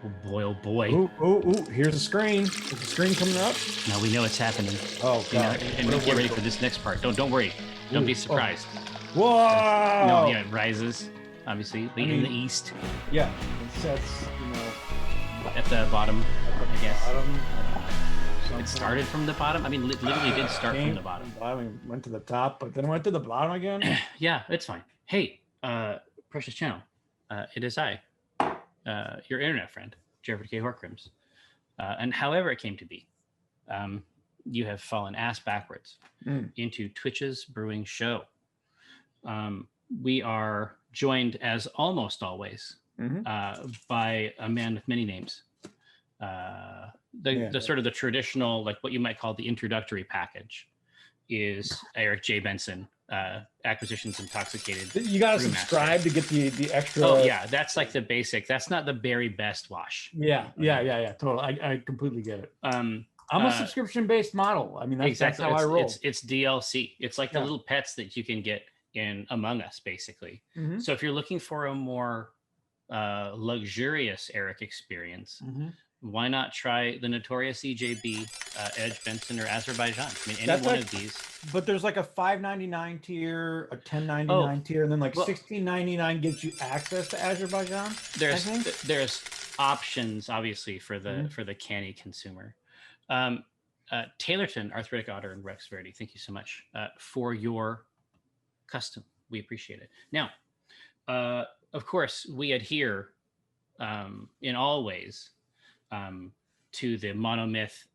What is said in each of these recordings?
Oh boy, oh boy. Ooh, here's a screen. Is the screen coming up? Now we know it's happening. Oh, God. And get ready for this next part. Don't worry. Don't be surprised. Whoa! No, yeah, it rises, obviously, in the east. Yeah, it sets, at the bottom, I guess. Bottom. It started from the bottom. I mean, literally did start from the bottom. Went to the top, but then went to the bottom again. Yeah, it's fine. Hey, precious channel, it is I, your internet friend, Jeffrey K. Horcrims. And however it came to be, you have fallen ass backwards into Twitch's brewing show. We are joined, as almost always, by a man with many names. The sort of the traditional, like what you might call the introductory package, is Eric J. Benson, Acquisitions Intoxicated. You got to subscribe to get the extra. Oh yeah, that's like the basic. That's not the very best wash. Yeah. Totally. I completely get it. I'm a subscription-based model. I mean, that's how I roll. It's DLC. It's like the little pets that you can get in Among Us, basically. So if you're looking for a more luxurious Eric experience, why not try the notorious EJB, Edge, Benson, or Azerbaijan? I mean, any one of these. But there's like a $5.99 tier, a $10.99 tier, and then like $16.99 gives you access to Azerbaijan. There's options, obviously, for the canny consumer. Taylorton, Arthritic Otter, and Rex Verdi, thank you so much for your custom. We appreciate it. Now, of course, we adhere in all ways to the monomyth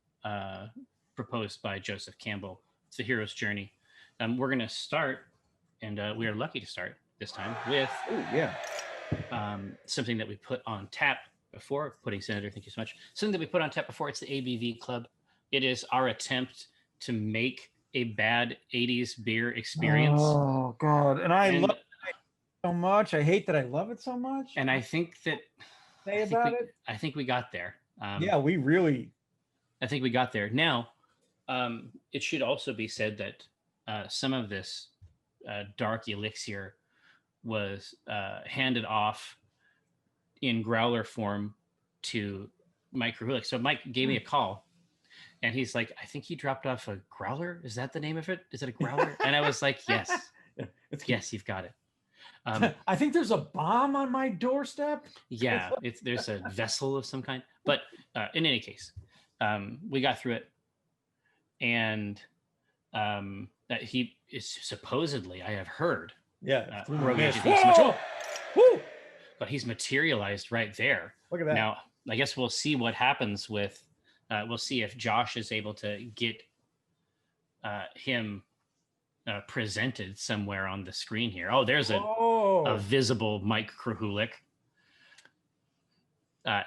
proposed by Joseph Campbell. It's the hero's journey. We're going to start, and we are lucky to start this time with something that we put on tap before. Pudding Senator, thank you so much. Something that we put on tap before. It's the ABV Club. It is our attempt to make a bad 80s beer experience. Oh, God. And I love it so much. I hate that I love it so much. And I think that... I think we got there. Yeah, we really... I think we got there. Now, it should also be said that some of this dark elixir was handed off in growler form to Mike Krahulik. So Mike gave me a call, and he's like, I think he dropped off a growler. Is that the name of it? Is it a growler? And I was like, yes. Yes, you've got it. I think there's a bomb on my doorstep. Yeah, there's a vessel of some kind. But in any case, we got through it. And that he is supposedly, I have heard. Yeah. But he's materialized right there. Look at that. Now, I guess we'll see what happens with, we'll see if Josh is able to get him presented somewhere on the screen here. Oh, there's a visible Mike Krahulik.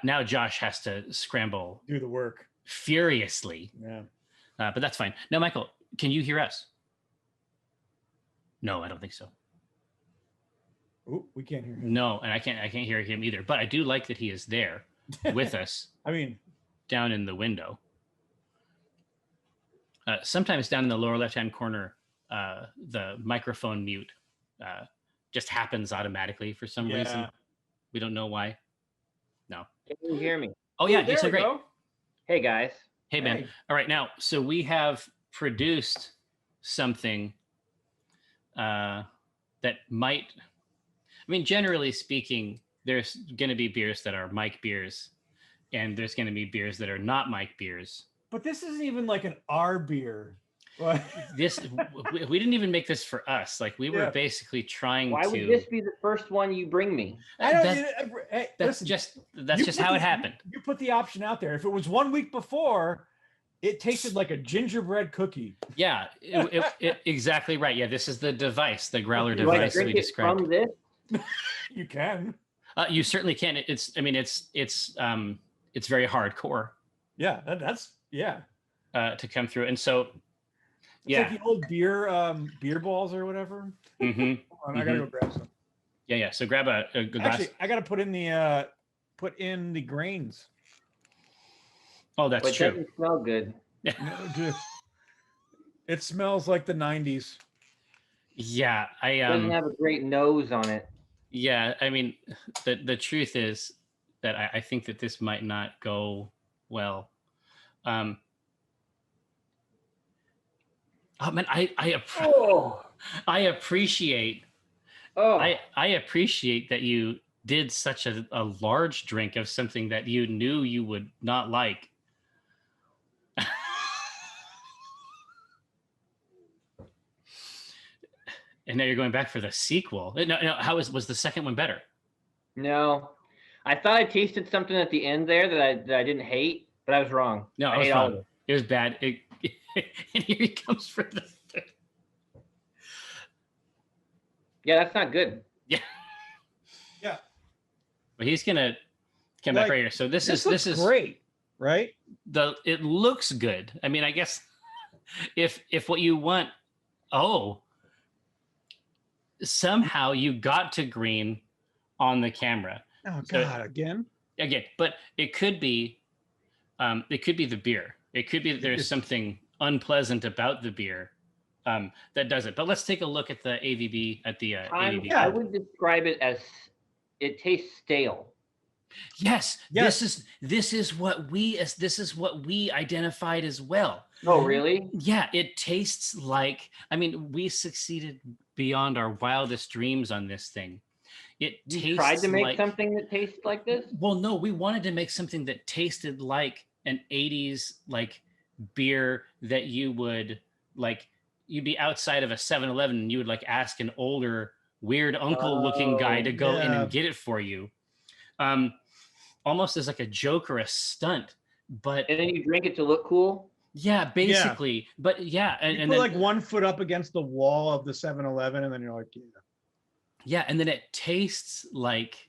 Now Josh has to scramble. Do the work. Furiously. Yeah. But that's fine. Now, Michael, can you hear us? No, I don't think so. Oh, we can't hear him. No, and I can't hear him either. But I do like that he is there with us. I mean, down in the window. Sometimes down in the lower left-hand corner, the microphone mute just happens automatically for some reason. We don't know why. No. Can you hear me? Oh, yeah, you sound great. Hey, guys. Hey, man. All right, now, so we have produced something that might... I mean, generally speaking, there's going to be beers that are Mike beers, and there's going to be beers that are not Mike beers. But this isn't even like an R beer. This we didn't even make this for us. Like we were basically trying Why would this be the first one you bring me? That's just how it happened. You put the option out there. If it was 1 week before, it tasted like a gingerbread cookie. Yeah, exactly right. Yeah, this is the device, the growler device we described. From this? You can. You certainly can. It's very hardcore. Yeah, that's to come through, and so. It's like the old beer balls or whatever. Mm-hmm. I gotta go grab some. Yeah. So grab a glass. Actually, I gotta put in the grains. Oh, that's true. It doesn't smell good. It smells like the 90s. Yeah, It doesn't have a great nose on it. Yeah, I mean, the truth is, that I think that this might not go well. Oh man, I appreciate I appreciate that you did such a large drink of something that you knew you would not like. And now you're going back for the sequel. No, was the second one better? No, I thought I tasted something at the end there that I didn't hate, but I was wrong. No, I was wrong. It was bad. And here he comes for the third. Yeah, that's not good. Yeah. Yeah. But he's gonna come back right here. So this is great, right? It looks good. I mean, I guess if what you want, somehow you got to green on the camera. Oh God, again, but it could be the beer. It could be that there's something unpleasant about the beer that does it. But let's take a look at the AVB at the AVB. I would describe it as it tastes stale. Yes. This is what we identified as well. Oh, really? Yeah, it tastes like, I mean, we succeeded beyond our wildest dreams on this thing. You tried to make something that tastes like this? Well, no, we wanted to make something that tasted like an 80s like beer that you would like, you'd be outside of a 7-Eleven and you would like ask an older weird uncle looking guy to go in and get it for you. Almost as like a joke or a stunt, and then you drink it to look cool. Yeah, basically. Yeah. But yeah, and then like 1 foot up against the wall of the 7-Eleven, and then you're like, yeah, and then it tastes like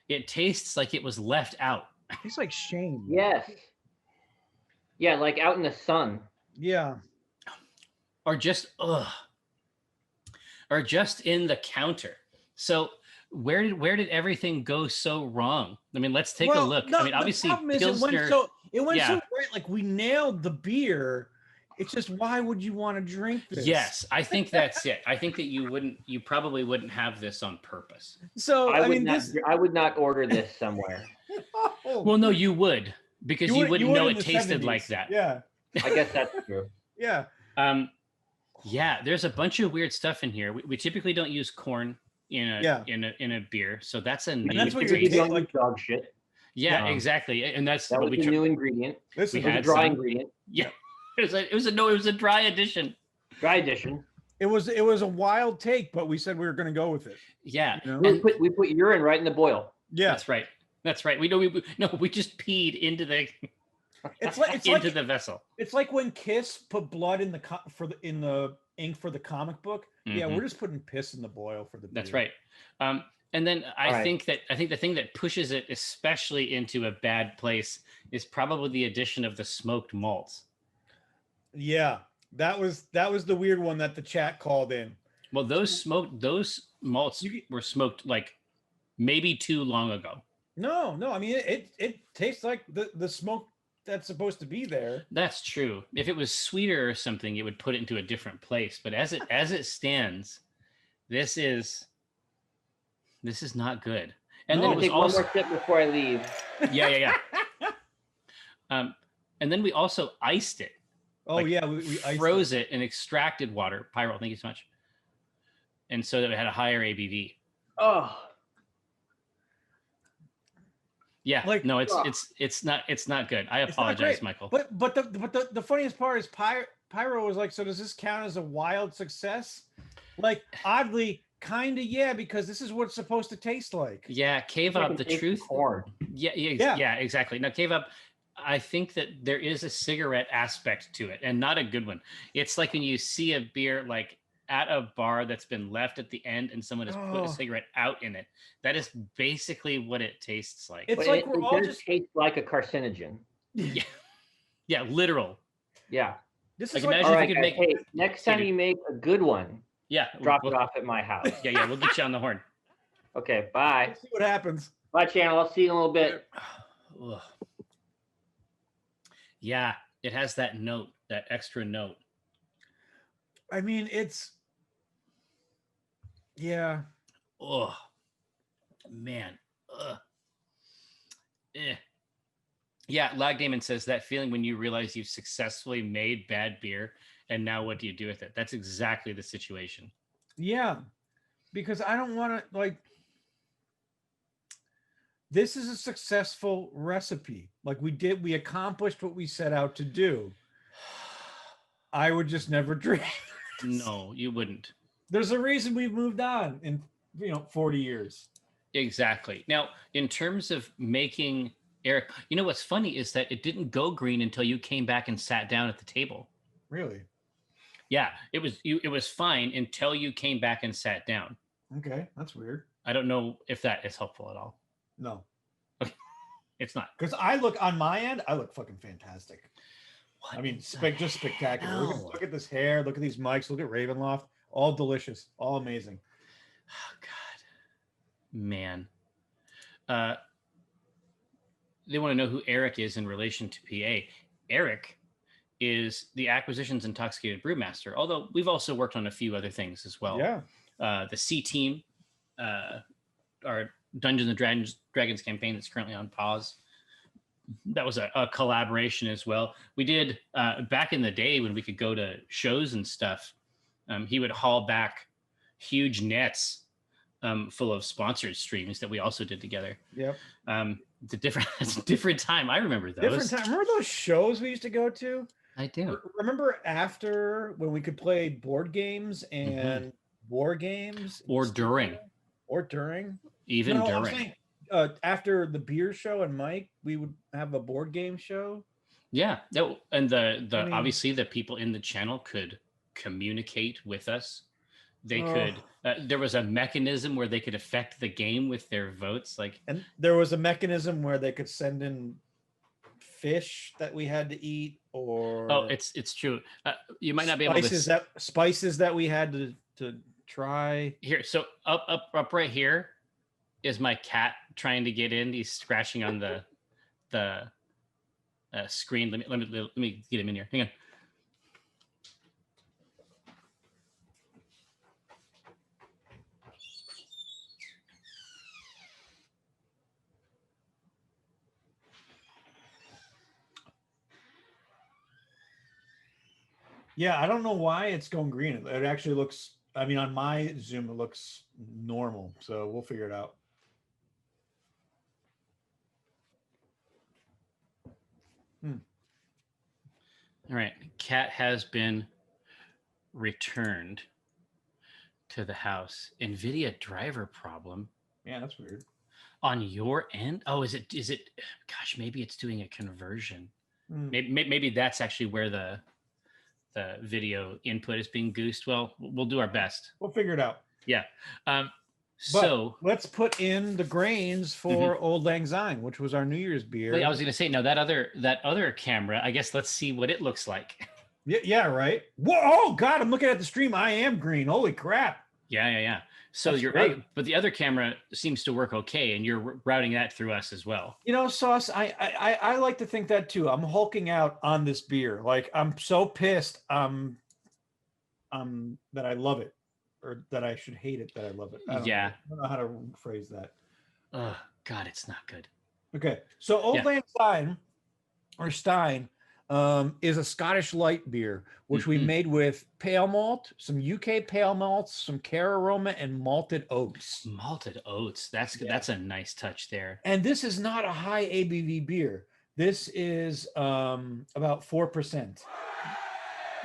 it was left out. It's like shame. Yes. Yeah, like out in the sun. Yeah. Or just in the counter. So where did everything go so wrong? I mean, let's take a look. No, I mean, obviously Pilsner, it went so great. Like we nailed the beer. It's just, why would you want to drink this? Yes, I think that's it. I think that you probably wouldn't have this on purpose. So I would not order this somewhere. Well, no, you would, because you wouldn't know it tasted 70s. Like that. Yeah. I guess that's true. Yeah. Yeah, there's a bunch of weird stuff in here. We typically don't use corn in a beer, so that's a new. That's what you taste like dog shit. Yeah, exactly, and that was a new ingredient. This was a dry ingredient. Yeah, it was a dry addition. Dry addition. It was a wild take, but we said we were going to go with it. Yeah, we put urine right in the boil. Yeah, that's right. We just peed into the. It's the vessel. It's like when Kiss put blood in the ink for the comic book. Mm-hmm. Yeah, we're just putting piss in the boil for the beer. That's right. And then I think the thing that pushes it especially into a bad place is probably the addition of the smoked malts. Yeah, that was the weird one that the chat called in. Well, those malts were smoked like maybe too long ago. No, I mean it tastes like the smoke that's supposed to be there. That's true. If it was sweeter or something, it would put it into a different place. But as it stands, this is not good. And then it was take one more sip before I leave. Yeah. And then we also iced it. Oh, like, yeah, we froze it and extracted water. Pyro, thank you so much. And so that we had a higher ABV. Oh. Yeah, like, no, it's not good. I apologize, Michael. But the funniest part is Pyro was like, so does this count as a wild success? Like, oddly, kind of, yeah, because this is what it's supposed to taste like. Yeah, Cave Up, the truth. Corn. Yeah, exactly. Now, Cave Up, I think that there is a cigarette aspect to it, and not a good one. It's like when you see a beer like at a bar that's been left at the end and someone has put a cigarette out in it. That is basically what it tastes like. It's like we're all just taste like a carcinogen. Yeah, literal. Yeah. This is like, imagine if you could make. Hey, next time you make a good one, drop it off at my house. Yeah, we'll get you on the horn. Okay, bye. Let's see what happens. Bye, channel. I'll see you in a little bit. Yeah, it has that note, that extra note. I mean, it's. Yeah. Oh, man. Eh. Yeah, Lag Damon says that feeling when you realize you've successfully made bad beer, and now what do you do with it? That's exactly the situation. Yeah, because I don't want to like. This is a successful recipe. Like we accomplished what we set out to do. I would just never drink. No, you wouldn't. There's a reason we've moved on in 40 years. Exactly. Now, in terms of making Eric, what's funny is that it didn't go green until you came back and sat down at the table. Really? Yeah, it was fine until you came back and sat down. Okay, that's weird. I don't know if that is helpful at all. No. It's not. Because I look on my end, I look fucking fantastic. What I mean, the just spectacular. hell? Look at this hair. Look at these mics. Look at Ravenloft. All delicious. All amazing. Oh God, man. They want to know who Eric is in relation to PA. Eric is the Acquisitions Intoxicated Brewmaster. Although we've also worked on a few other things as well. Yeah. The C Team, our Dungeons and Dragons campaign that's currently on pause. That was a collaboration as well. We did back in the day when we could go to shows and stuff. He would haul back huge nets full of sponsored streams that we also did together. Yep. It's a different time. I remember those. Different time. Remember those shows we used to go to? I do. Remember after when we could play board games and war games? Or during. Or during. Even no, during. I'm saying, after the beer show and Mike, we would have a board game show. Yeah. No, and the obviously the people in the channel could communicate with us. They could there was a mechanism where they could affect the game with their votes, and there was a mechanism where they could send in fish that we had to eat, or it's true. You might not be able to spices that we had to try here. So up right here is my cat trying to get in. He's scratching on the screen. Let me get him in here. Hang on. Yeah, I don't know why it's going green. It actually looks, I mean, on my Zoom, it looks normal. So we'll figure it out. All right. Cat has been returned to the house. NVIDIA driver problem. Yeah, that's weird. On your end? Oh, is it, gosh, maybe it's doing a conversion. Maybe that's actually where the video input is being goosed. Well, we'll do our best. We'll figure it out. Yeah. So let's put in the grains for Old Lang Syne, which was our New Year's beer. Wait, I was going to say, no, that other camera, I guess let's see what it looks like. Yeah, right. Whoa, oh God, I'm looking at the stream. I am green. Holy crap. Yeah. So but the other camera seems to work okay, and you're routing that through us as well. Sauce, I like to think that too. I'm hulking out on this beer. Like, I'm so pissed that I love it, or that I should hate it that I love it. I don't know how to phrase that. Oh God, it's not good. Okay, so Old Lang Syne, or Stein, is a Scottish light beer, which we made with pale malt, some UK pale malts, some care aroma, and malted oats. Malted oats. That's a nice touch there. And this is not a high ABV beer. This is about 4%.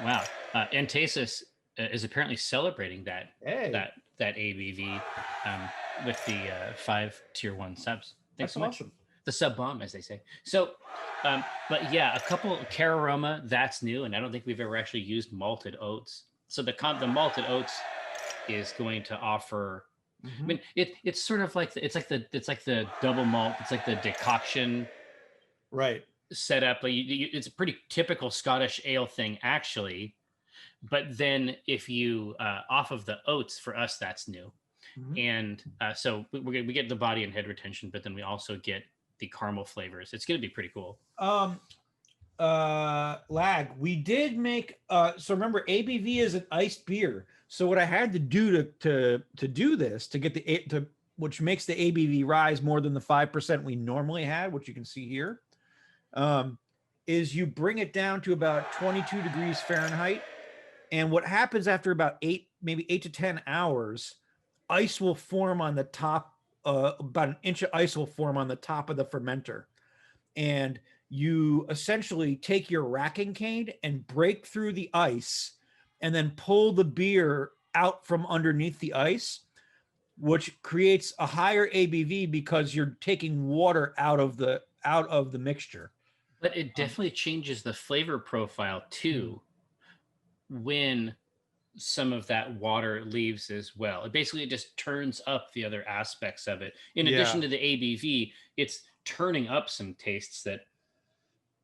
Wow. Entasis is apparently celebrating that ABV with the 5 tier 1 subs. Thanks so much. Awesome. The sub bomb, as they say. So, but yeah, a couple care aroma, that's new, and I don't think we've ever actually used malted oats. So the malted oats is going to offer. I mean, it's sort of like it's like the double malt. It's like the decoction, right? Setup. Like it's a pretty typical Scottish ale thing, actually. But then if you off of the oats, for us, that's new. And so we get the body and head retention, but then we also get the caramel flavors. It's going to be pretty cool. Lag, we did make so remember, ABV is an iced beer. So what I had to do to do this, to get to which makes the ABV rise more than the 5% we normally had, which you can see here, is you bring it down to about 22 degrees Fahrenheit. And what happens after about maybe 8 to 10 hours, ice will form on the top, about an inch of ice will form on the top of the fermenter. And you essentially take your racking cane and break through the ice and then pull the beer out from underneath the ice, which creates a higher ABV because you're taking water out of the mixture. But it definitely changes the flavor profile too when some of that water leaves as well. It basically just turns up the other aspects of it. In addition to the ABV, it's turning up some tastes that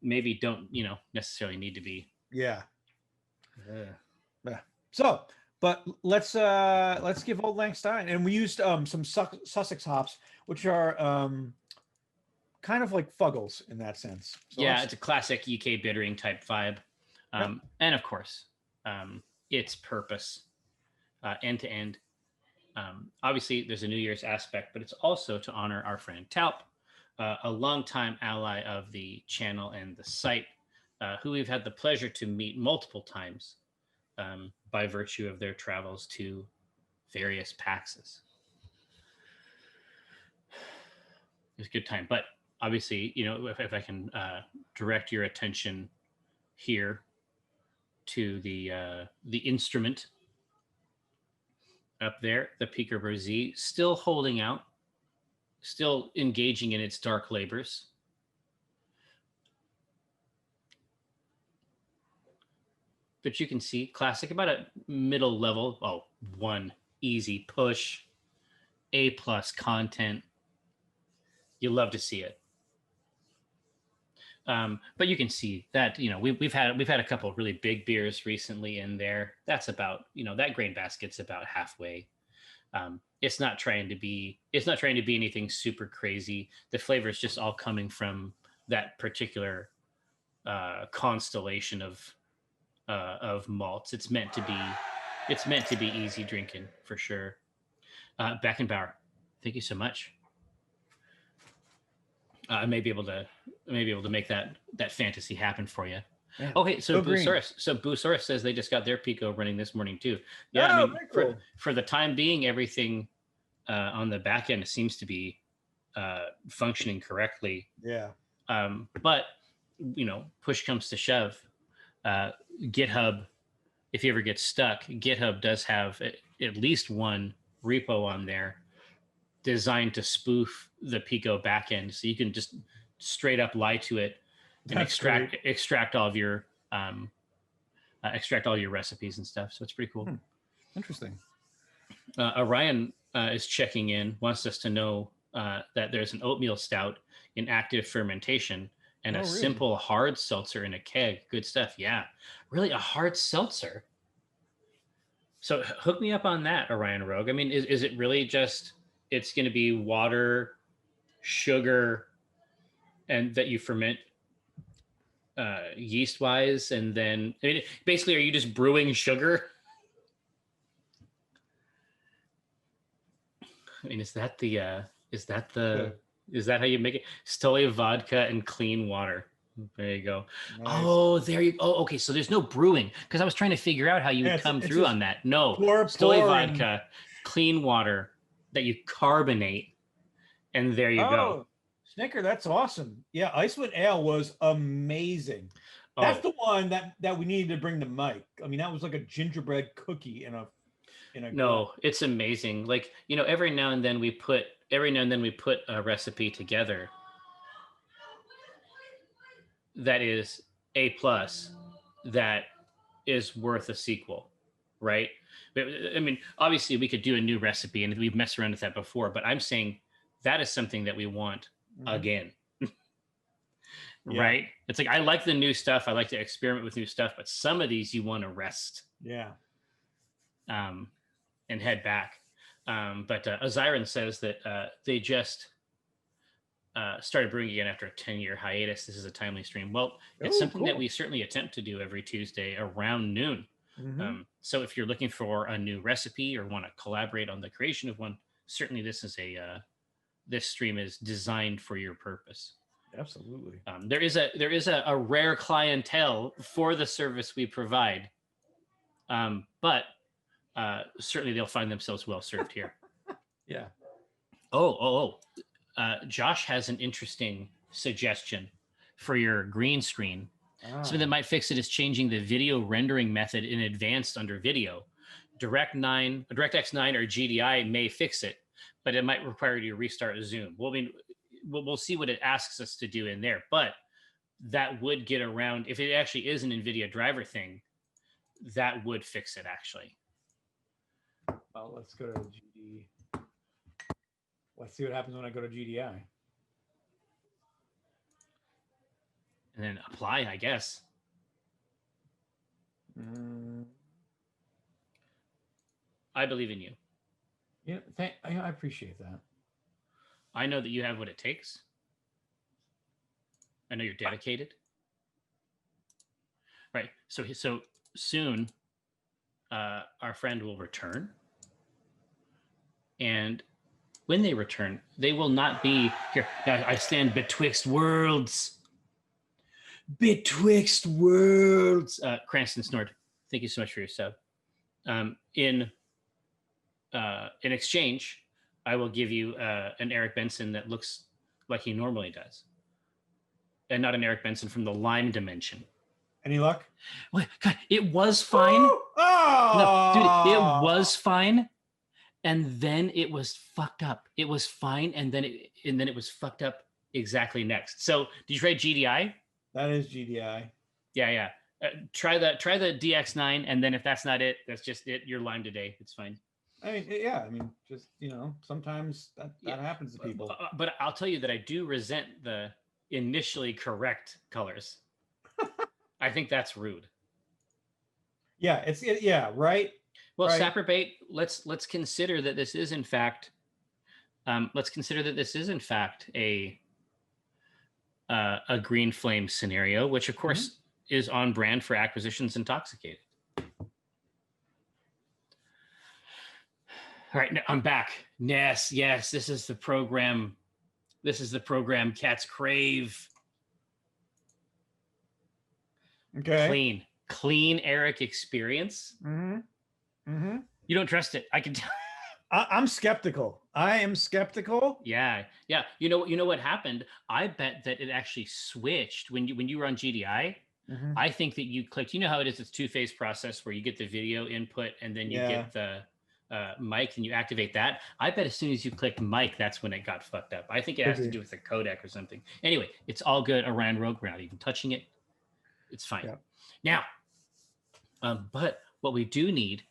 maybe don't, necessarily need to be. Yeah. So, but let's give Old Lang Syne, and we used some Sussex hops, which are kind of like Fuggles in that sense. So it's a classic UK bittering type vibe, and of course, its purpose, end to end. Obviously, there's a New Year's aspect, but it's also to honor our friend Taup, a longtime ally of the channel and the site, who we've had the pleasure to meet multiple times. By virtue of their travels to various PAXs. It was a good time. But obviously, if I can direct your attention here to the instrument up there, the Pico Bruzzi, still holding out, still engaging in its dark labors. But you can see classic, about a middle level. Oh, one easy push, A+ content. You love to see it. But you can see that we've had a couple of really big beers recently in there. That's about that grain basket's about halfway. It's not trying to be anything super crazy. The flavor is just all coming from that particular constellation of malts. It's meant to be easy drinking for sure. Beckenbauer, thank you so much. I may be able to make that fantasy happen for you. Yeah. Okay, so Busaurus says they just got their Pico running this morning too. Yeah, cool. for the time being, everything on the back end seems to be functioning correctly. Yeah. But push comes to shove. GitHub, if you ever get stuck, GitHub does have at least one repo on there designed to spoof the Pico backend, so you can just straight up lie to it and extract all of your recipes and stuff. So it's pretty cool. Interesting. Orion is checking in, wants us to know that there's an oatmeal stout in active fermentation and a simple hard seltzer in a keg. Good stuff. Yeah. Really, a hard seltzer? So hook me up on that, Orion Rogue. I mean, is it really just, it's going to be water, sugar, and that you ferment yeast-wise, and then, I mean, basically, are you just brewing sugar? I mean, is that how you make it? Stoli vodka and clean water. There you go. Nice. Oh, there you go. Oh, okay. So there's no brewing, because I was trying to figure out how you would come through on that. No, Stoli vodka, clean water that you carbonate, and there you go. Snicker, that's awesome. Yeah, Icewind Ale was amazing. That's the one that we needed to bring to Mike. I mean, that was like a gingerbread cookie in a. No, it's amazing. Like, every now and then we put a recipe together that is A+, that is worth a sequel, right? I mean, obviously we could do a new recipe, and we've messed around with that before, but I'm saying that is something that we want again. Right? It's like, I like the new stuff. I like to experiment with new stuff, but some of these you want to rest. Yeah. And head back. But Aziron says that they just started brewing again after a 10-year hiatus. This is a timely stream. Well, it's something that we certainly attempt to do every Tuesday around noon. So if you're looking for a new recipe or want to collaborate on the creation of one, certainly this is this stream is designed for your purpose. Absolutely. There is a rare clientele for the service we provide, but certainly they'll find themselves well served here. Yeah. Josh has an interesting suggestion for your green screen. Something that might fix it is changing the video rendering method in advanced under video. DirectX 9 or GDI may fix it, but it might require you to restart Zoom. Well, I mean, we'll see what it asks us to do in there, but that would get around, if it actually is an NVIDIA driver thing, that would fix it actually. Well, let's go to GD. Let's see what happens when I go to GDI. And then apply, I guess. I believe in you. Yeah, I appreciate that. I know that you have what it takes. I know you're dedicated. Right. So soon, our friend will return. And when they return, they will not be here. Now, I stand betwixt worlds. Betwixt worlds. Cranston Snort, thank you so much for your sub. In exchange, I will give you an Eric Benson that looks like he normally does, and not an Eric Benson from the Lime dimension. Any luck? Wait, God, it was fine. Oh, no, dude, it was fine, and then it was fucked up. It was fine, and then it was fucked up exactly next. So, did you try GDI? That is GDI. Yeah. Try the DX9, and then if that's not it, that's just it. You're Lime today. It's fine. I mean, yeah. I mean, just sometimes that happens to people. But I'll tell you that I do resent the initially correct colors. I think that's rude. Yeah, right. Well, right. Sapperbait, let's consider that this is in fact a green flame scenario, which of course is on brand for Acquisitions Intoxicated. All right, I'm back. Yes, this is the program. This is the program cats crave. Okay. Clean Eric experience. Mm-hmm. You don't trust it. I can tell. I'm skeptical. I am skeptical. Yeah. You know what happened? I bet that it actually switched when you were on GDI. Mm-hmm. I think that you clicked. You know how it is? It's two-phase process where you get the video input and then you get the mic and you activate that. I bet as soon as you clicked mic, that's when it got fucked up. I think it has to do with the codec or something. Anyway, it's all good around Rogue. We're not even touching it. It's fine. Yeah. Now, but what we do need,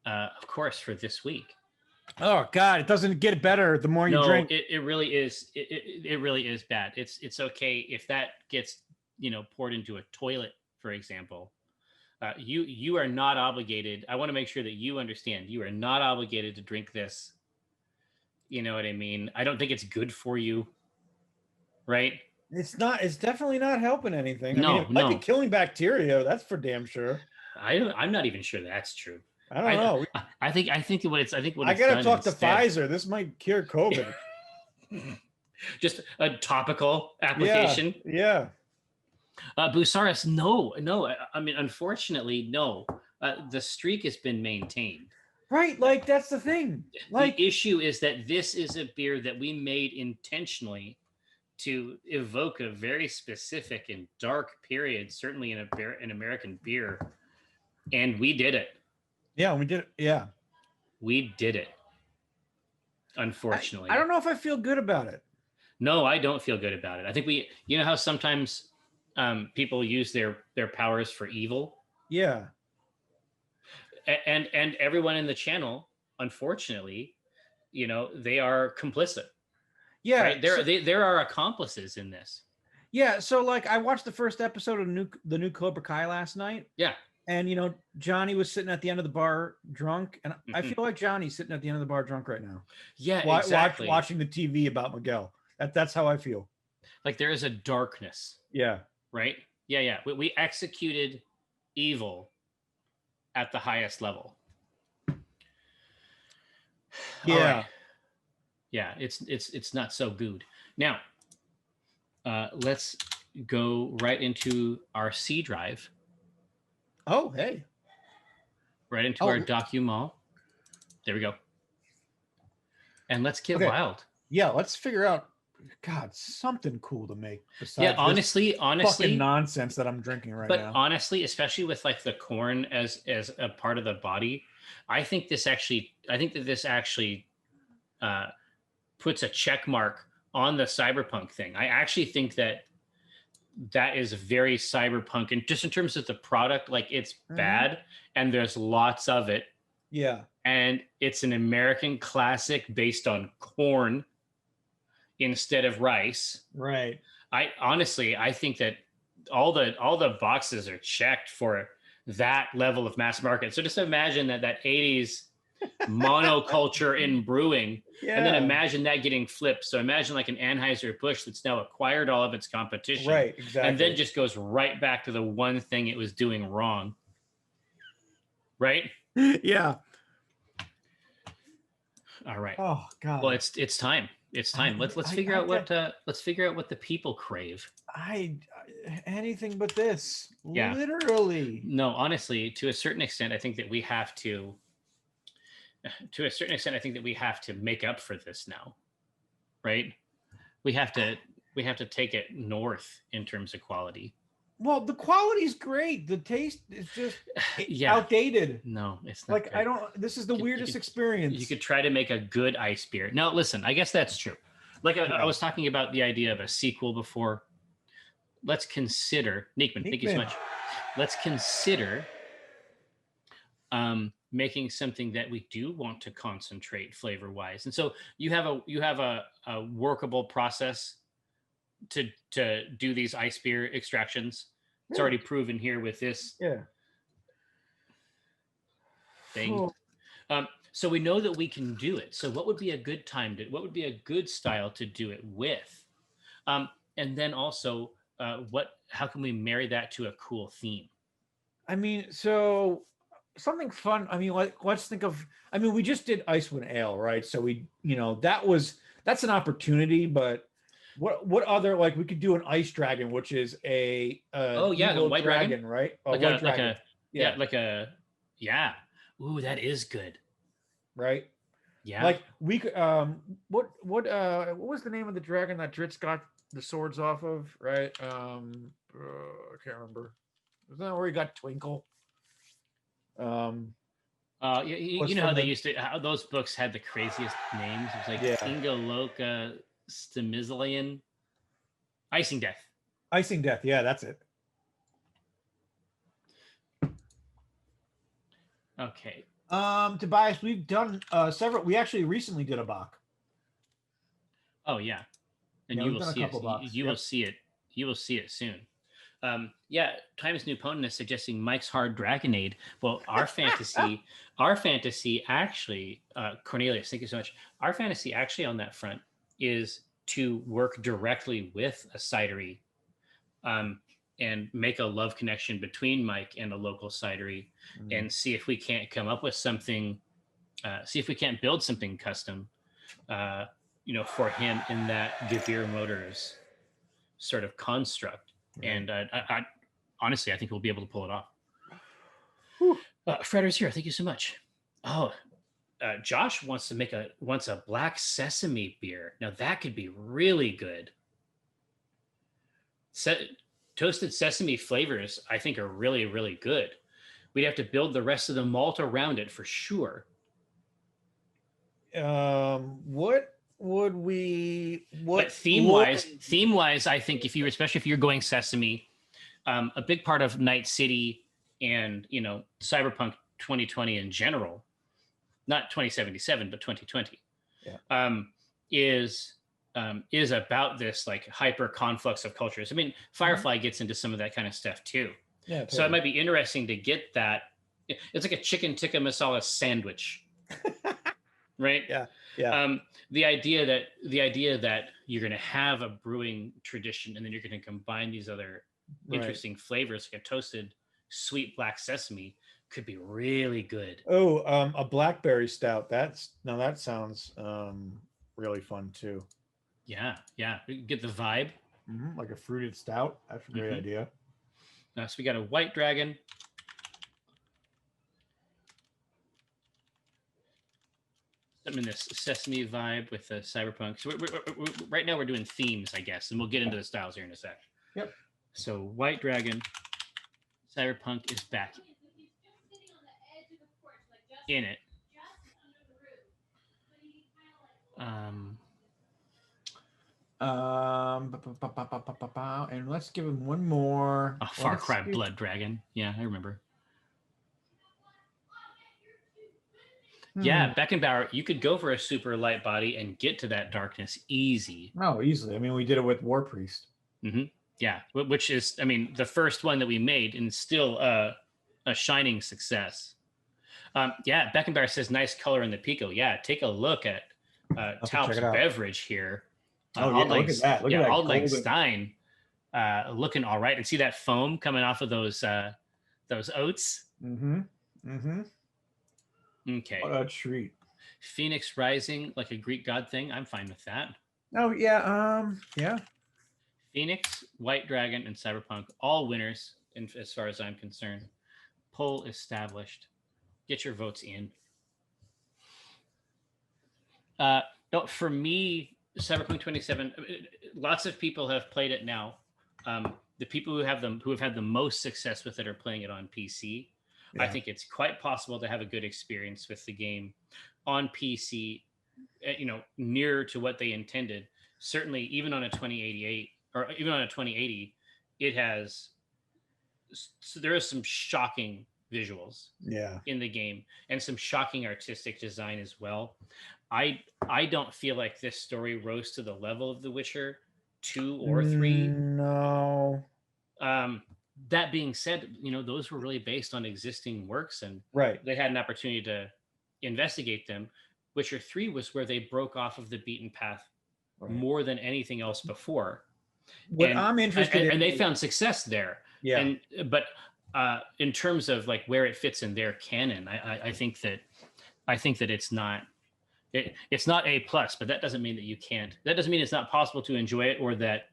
of course, for this week. Oh God, it doesn't get better the more you drink. It really is. It really is bad. It's okay if that gets poured into a toilet, for example. You are not obligated. I want to make sure that you understand. You are not obligated to drink this. You know what I mean? I don't think it's good for you, right? It's not. It's definitely not helping anything. No, it might be killing bacteria. That's for damn sure. I'm not even sure that's true. I don't know. I think what it's. I gotta talk to Pfizer. This might cure COVID. Just a topical application. Yeah. Busaris, no. I mean, unfortunately, no. The streak has been maintained. Right, like that's the thing. Like the issue is that this is a beer that we made intentionally to evoke a very specific and dark period, certainly in an American beer, and we did it. Yeah, we did it. Yeah, we did it. Unfortunately, I don't know if I feel good about it. No, I don't feel good about it. I think you know how sometimes people use their powers for evil. Yeah. And everyone in the channel, unfortunately, they are complicit. Yeah, right? There are accomplices in this. Yeah, so like I watched the first episode of the new Cobra Kai last night. Yeah. And Johnny was sitting at the end of the bar drunk, and I feel like Johnny's sitting at the end of the bar drunk right now. Yeah, exactly. Watching the TV about Miguel. That's how I feel. Like there is a darkness. Yeah. Right? Yeah. We executed evil at the highest level. Yeah. Yeah, it's not so good. Now, let's go right into our C drive. Oh, hey. Right into our document. There we go. And let's get wild. Yeah, let's figure out, God, something cool to make besides yeah, honestly, fucking nonsense that I'm drinking right now. But honestly, especially with like the corn as a part of the body, I think that this actually puts a check mark on the cyberpunk thing. I actually think that is very cyberpunk, and just in terms of the product, like it's bad and there's lots of it. Yeah. And it's an American classic based on corn instead of rice. Right. I think that all the boxes are checked for that level of mass market. So just imagine that 80s monoculture in brewing, and then imagine that getting flipped. So imagine like an Anheuser-Busch that's now acquired all of its competition. Right, exactly. And then just goes right back to the one thing it was doing wrong. Right? Yeah. All right. Oh God. Well, it's time. It's time. Let's figure out what the people crave. Anything but this. Yeah. Literally. No, honestly, to a certain extent, I think that we have to. To a certain extent, I think that we have to make up for this now, right? We have to take it north in terms of quality. Well, the quality's great. The taste is just outdated. No, it's not. Like great. This is the weirdest experience. You could try to make a good ice beer. Now, listen, I guess that's true. Like I was talking about the idea of a sequel before. Let's consider, Nickman, thank you so much. Let's consider making something that we do want to concentrate flavor wise. And so you have a workable process to do these ice beer extractions. It's already proven here with this thing. So we know that we can do it. So what would be a good what would be a good style to do it with? And then also how can we marry that to a cool theme? I mean, so something fun. I mean, let's think of, we just did Icewind Ale, right? So we, that's an opportunity, but what other, like we could do an ice dragon, which is the white dragon, right? Ooh, that is good. Right. Yeah. Like we could, what was the name of the dragon that Dritz got the swords off of? Right. I can't remember. Isn't that where he got Twinkle? You know how they used to, how those books had the craziest names. It was like Ingaloka Stimizlian. Icing Death. Icing Death, yeah, that's it. Okay. Tobias, we've done several. We actually recently did a Bach. Oh yeah, and you will see it. You will see it. You will see it soon. Times New Opponent is suggesting Mike's Hard Dragonade. Well, our fantasy actually, Cornelius, thank you so much. Our fantasy actually on that front is to work directly with a cidery, and make a love connection between Mike and a local cidery, and see if we can't come up with something, see if we can't build something custom, for him in that Gebir Motors sort of construct. And I honestly, I think we'll be able to pull it off. Fredder's here. Thank you so much. Oh, Josh wants a black sesame beer. Now that could be really good. Toasted sesame flavors, I think, are really, really good. We'd have to build the rest of the malt around it for sure. What would we? But theme wise, I think especially if you're going sesame, a big part of Night City and Cyberpunk 2020 in general, not 2077 but 2020, is about this like hyper conflux of cultures. I mean, Firefly gets into some of that kind of stuff too. Yeah. Totally. So it might be interesting to get that. It's like a chicken tikka masala sandwich, right? Yeah. Yeah. The idea that you're going to have a brewing tradition and then you're going to combine these other interesting flavors, like a toasted sweet black sesame, could be really good. Oh, a blackberry stout. That sounds really fun too. Yeah, get the vibe. Like a fruited stout. That's a great idea. So we got a white dragon. Something in this sesame vibe with the cyberpunk. So right now we're doing themes, I guess, and we'll get into the styles here in a sec. Yep. So white dragon, cyberpunk is back in it. And let's give him one more. Far Cry Blood Dragon. Yeah, I remember. Yeah, Beckenbauer, you could go for a super light body and get to that darkness easy. No, easily. I mean, we did it with War Priest. Yeah, which is, I mean, the first one that we made and still a shining success. Yeah, Beckenbauer says nice color in the Pico. Yeah, take a look at Taup's beverage here. Look at that. Look at that. Auld Lang Stein looking all right. And see that foam coming off of those oats? Okay. What a treat. Phoenix Rising, like a Greek god thing. I'm fine with that. Oh, yeah. Yeah. Phoenix, White Dragon, and Cyberpunk, all winners as far as I'm concerned. Poll established. Get your votes in. No, for me, Cyberpunk 27, lots of people have played it now. The people who have had the most success with it are playing it on PC. Yeah. I think it's quite possible to have a good experience with the game on PC, nearer to what they intended. Certainly, even on a 2088 or even on a 2080, there is some shocking visuals in the game and some shocking artistic design as well. I don't feel like this story rose to the level of The Witcher 2 or 3. No. That being said, those were really based on existing works, and they had an opportunity to investigate them. Witcher 3 was where they broke off of the beaten path more than anything else before. I'm interested in, and they found success there. Yeah. But in terms of like where it fits in their canon, I think that it's not. It's not A+, but that doesn't mean that you can't. That doesn't mean it's not possible to enjoy it, or that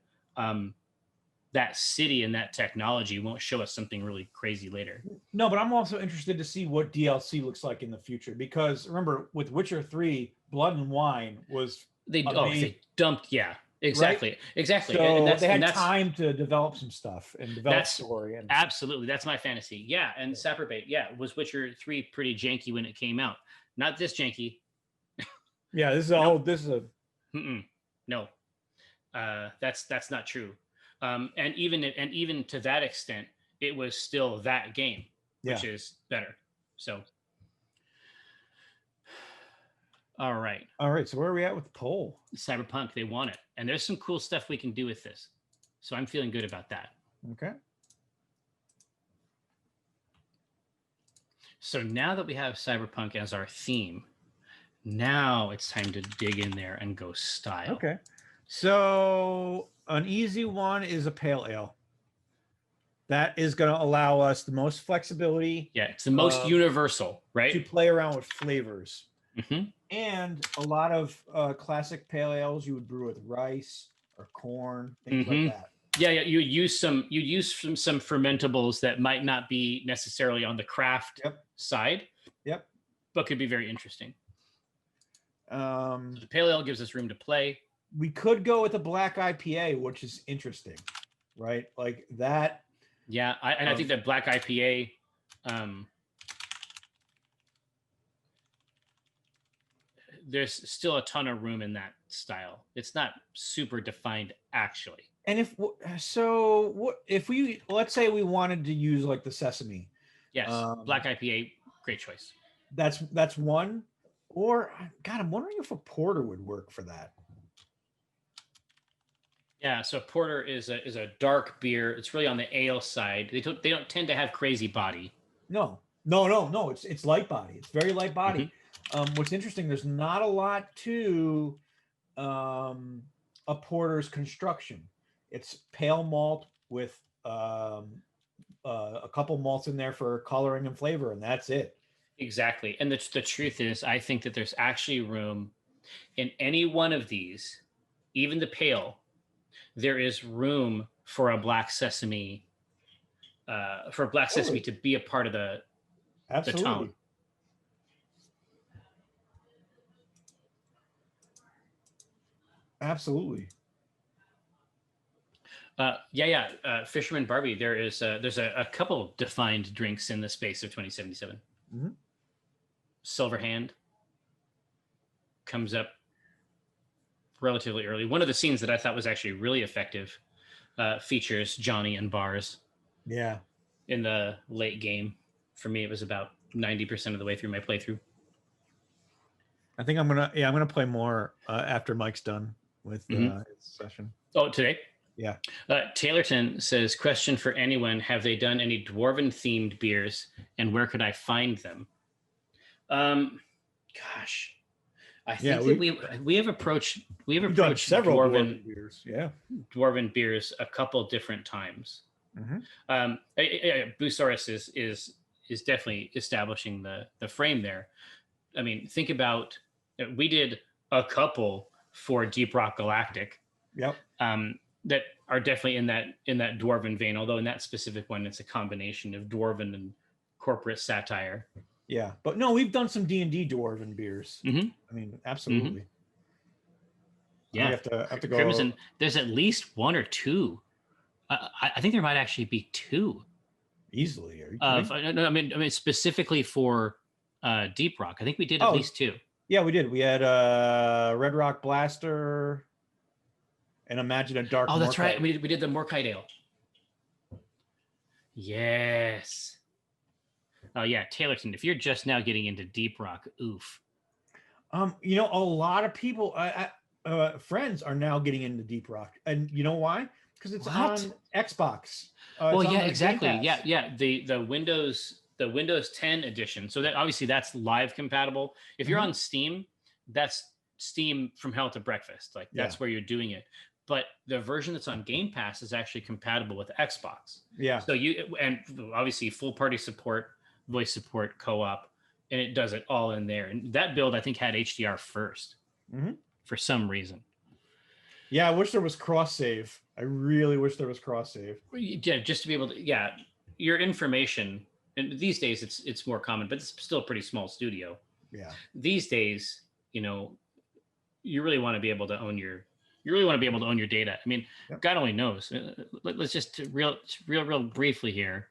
that city and that technology won't show us something really crazy later. No, but I'm also interested to see what DLC looks like in the future, because remember with Witcher 3, Blood and Wine was they dumped. Yeah, exactly, right? Exactly. So they had time to develop some stuff and develop story. And absolutely, that's my fantasy. Yeah, and Saprobate. Yeah, was Witcher 3 pretty janky when it came out? Not this janky. Yeah, this is a this is a. No, that's not true. And even to that extent, it was still that game, which is better. So, all right. So where are we at with the poll? Cyberpunk, they want it, and there's some cool stuff we can do with this. So I'm feeling good about that. Okay. So now that we have Cyberpunk as our theme, now it's time to dig in there and go style. Okay. So an easy one is a pale ale. That is going to allow us the most flexibility. Yeah, it's the most universal, right? To play around with flavors. And a lot of classic pale ales you would brew with rice or corn, things like that. Yeah, you use some fermentables that might not be necessarily on the craft side. Yep. But could be very interesting. So the pale ale gives us room to play. We could go with a black IPA, which is interesting, right? Like that. Yeah, I think that black IPA, there's still a ton of room in that style. It's not super defined, actually. And if we let's say we wanted to use like the sesame. Yes, black IPA, great choice. That's one. Or God, I'm wondering if a porter would work for that. Yeah, so porter is a dark beer. It's really on the ale side. They don't tend to have crazy body. No. It's light body. It's very light body. What's interesting, there's not a lot to a porter's construction. It's pale malt with a couple malts in there for coloring and flavor, and that's it. Exactly. And the truth is, I think that there's actually room In any one of these, even the pale, there is room for a black sesame, to be a part of the Absolutely. tone. Absolutely. Fisherman Barbie. There's a couple defined drinks in the space of 2077. Mm-hmm. Silver Hand comes up relatively early. One of the scenes that I thought was actually really effective features Johnny and Bars. Yeah. In the late game, for me, it was about 90% of the way through my playthrough. I think I'm gonna play more after Mike's done with his session. Oh, today? Yeah. Taylorton says, question for anyone: have they done any dwarven themed beers, and where could I find them? Gosh, I think that we have approached several dwarven beers. Yeah, dwarven beers a couple different times. Busaurus is definitely establishing the frame there. I mean, think about, we did a couple for Deep Rock Galactic. Yep. That are definitely in that dwarven vein. Although in that specific one, it's a combination of dwarven and corporate satire. Yeah, but no, we've done some D&D dwarven beers. Mm-hmm. I mean, absolutely. Mm-hmm. Yeah, I have to go. Crimson. There's at least one or two. I think there might actually be two. Easily. No, I mean specifically for Deep Rock. I think we did at least two. Yeah, we did. We had Red Rock Blaster and Imagine a Dark. Oh, that's right. We did the Morkite Ale. Yes. Oh yeah, Taylorton. If you're just now getting into Deep Rock, oof. A lot of people, friends, are now getting into Deep Rock, and you know why? Because it's on Xbox. Exactly. Yeah. The Windows 10 edition. So that obviously that's live compatible. If you're on Steam, that's Steam from hell to breakfast. Like that's where you're doing it. But the version that's on Game Pass is actually compatible with Xbox. Yeah. So and obviously full party support, voice support, co-op, and it does it all in there. And that build I think had HDR first for some reason. Yeah, I wish there was cross save. I really wish there was cross save. Yeah, just to be able to, your information. And these days it's more common, but it's still a pretty small studio. Yeah. These days, you really want to be able to own your data. I mean, God only knows. Let's just real briefly here.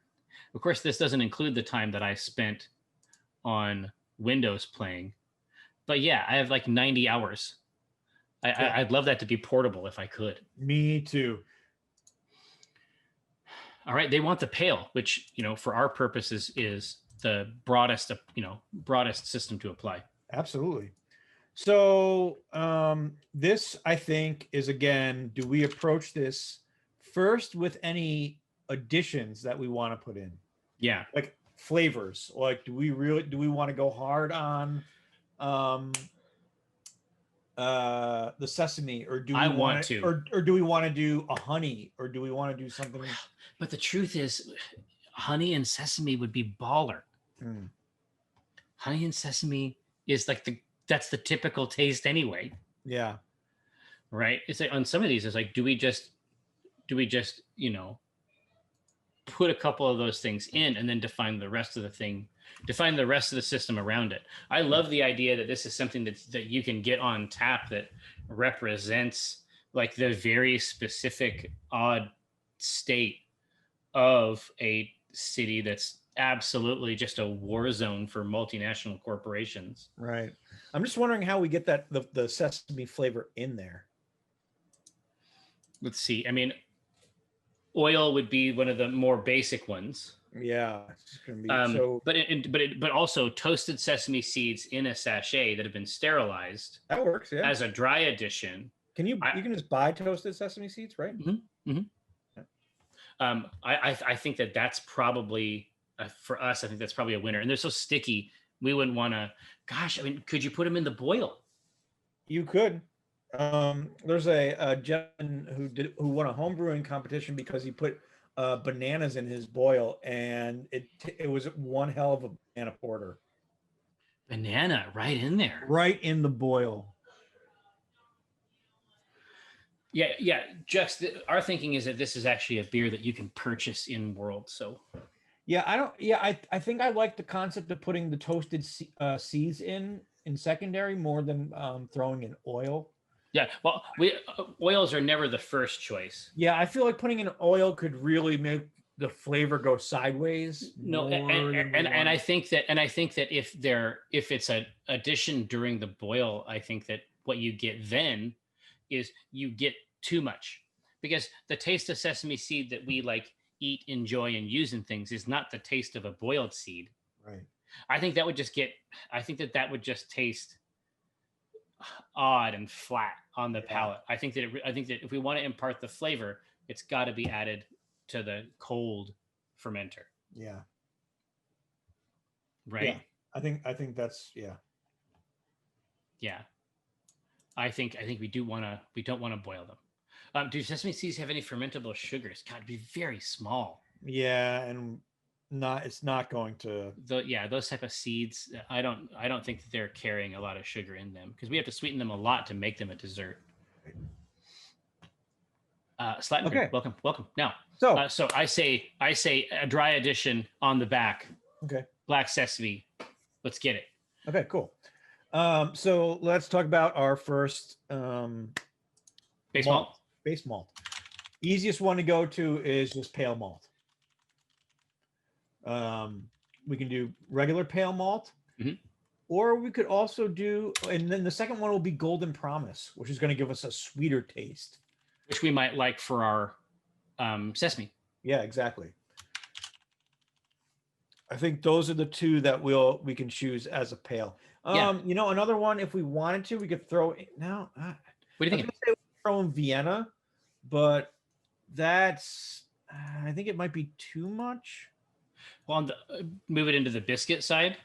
Of course, this doesn't include the time that I spent on Windows playing, but yeah, I have like 90 hours. I'd love that to be portable if I could. Me too. All right, they want the pale, which for our purposes is the broadest system to apply. Absolutely. So this, I think, is again, do we approach this first with any additions that we want to put in? Yeah, like flavors. Like, do we want to go hard on the sesame, or do we want to, or do we want to do a honey, or do we want to do something? But the truth is, honey and sesame would be baller. Honey and sesame is like that's the typical taste anyway. Yeah. Right. It's like on some of these, it's like, do we just put a couple of those things in and then define the rest of the system around it. I love the idea that this is something that you can get on tap that represents like the very specific odd state of a city that's absolutely just a war zone for multinational corporations. Right. I'm just wondering how we get that the sesame flavor in there. Let's see. I mean, oil would be one of the more basic ones. Yeah, it's gonna be but also toasted sesame seeds in a sachet that have been sterilized. That works. Yeah. As a dry addition. You can just buy toasted sesame seeds, right? Mm-hmm. Mm-hmm. I think that's probably for us. I think that's probably a winner, and they're so sticky. We wouldn't want to. Gosh, I mean, could you put them in the boil? You could. There's a gentleman who won a home brewing competition because he put bananas in his boil, and it was one hell of a banana porter. Banana right in there, right in the boil. Yeah. Just our thinking is that this is actually a beer that you can purchase in world. So Yeah, I don't. Yeah, I think I like the concept of putting the toasted seeds in secondary more than throwing in oil. yeah, well, oils are never the first choice. Yeah, I feel like putting in oil could really make the flavor go sideways No, more than we and I want. think that if it's an addition during the boil, I think that what you get then is you get too much, because the taste of sesame seed that we like eat, enjoy, and use in things is not the taste of a boiled seed. Right. I think that would just get. I think that would just taste odd and flat on the Yeah. palate. I think that if we want to impart the flavor, it's got to be added to the cold fermenter, Yeah. right? Yeah. I think that's yeah. Yeah. I think we don't want to boil them. Do sesame seeds have any fermentable sugars? God, it'd be very small. Yeah, and it's not going to. Those type of seeds, I don't think that they're carrying a lot of sugar in them, because we have to sweeten them a lot to make them a dessert. Slattenberg, Okay. welcome. Now, So so I say a dry addition on the back. okay. Black sesame. Let's get it. Okay, cool. So let's talk about our first Base malt. Base malt. Easiest one to go to is just pale malt. We can do regular pale malt, or we could also do, and then the second one will be Golden Promise, which is going to give us a sweeter taste, which we might like for our sesame. Yeah, exactly. I think those are the two that we can choose as a pale. You know, another one, if we wanted to, we could throw now. What do you think? Throw in Vienna, but that's I think it might be too much. Well, move it into the biscuit side.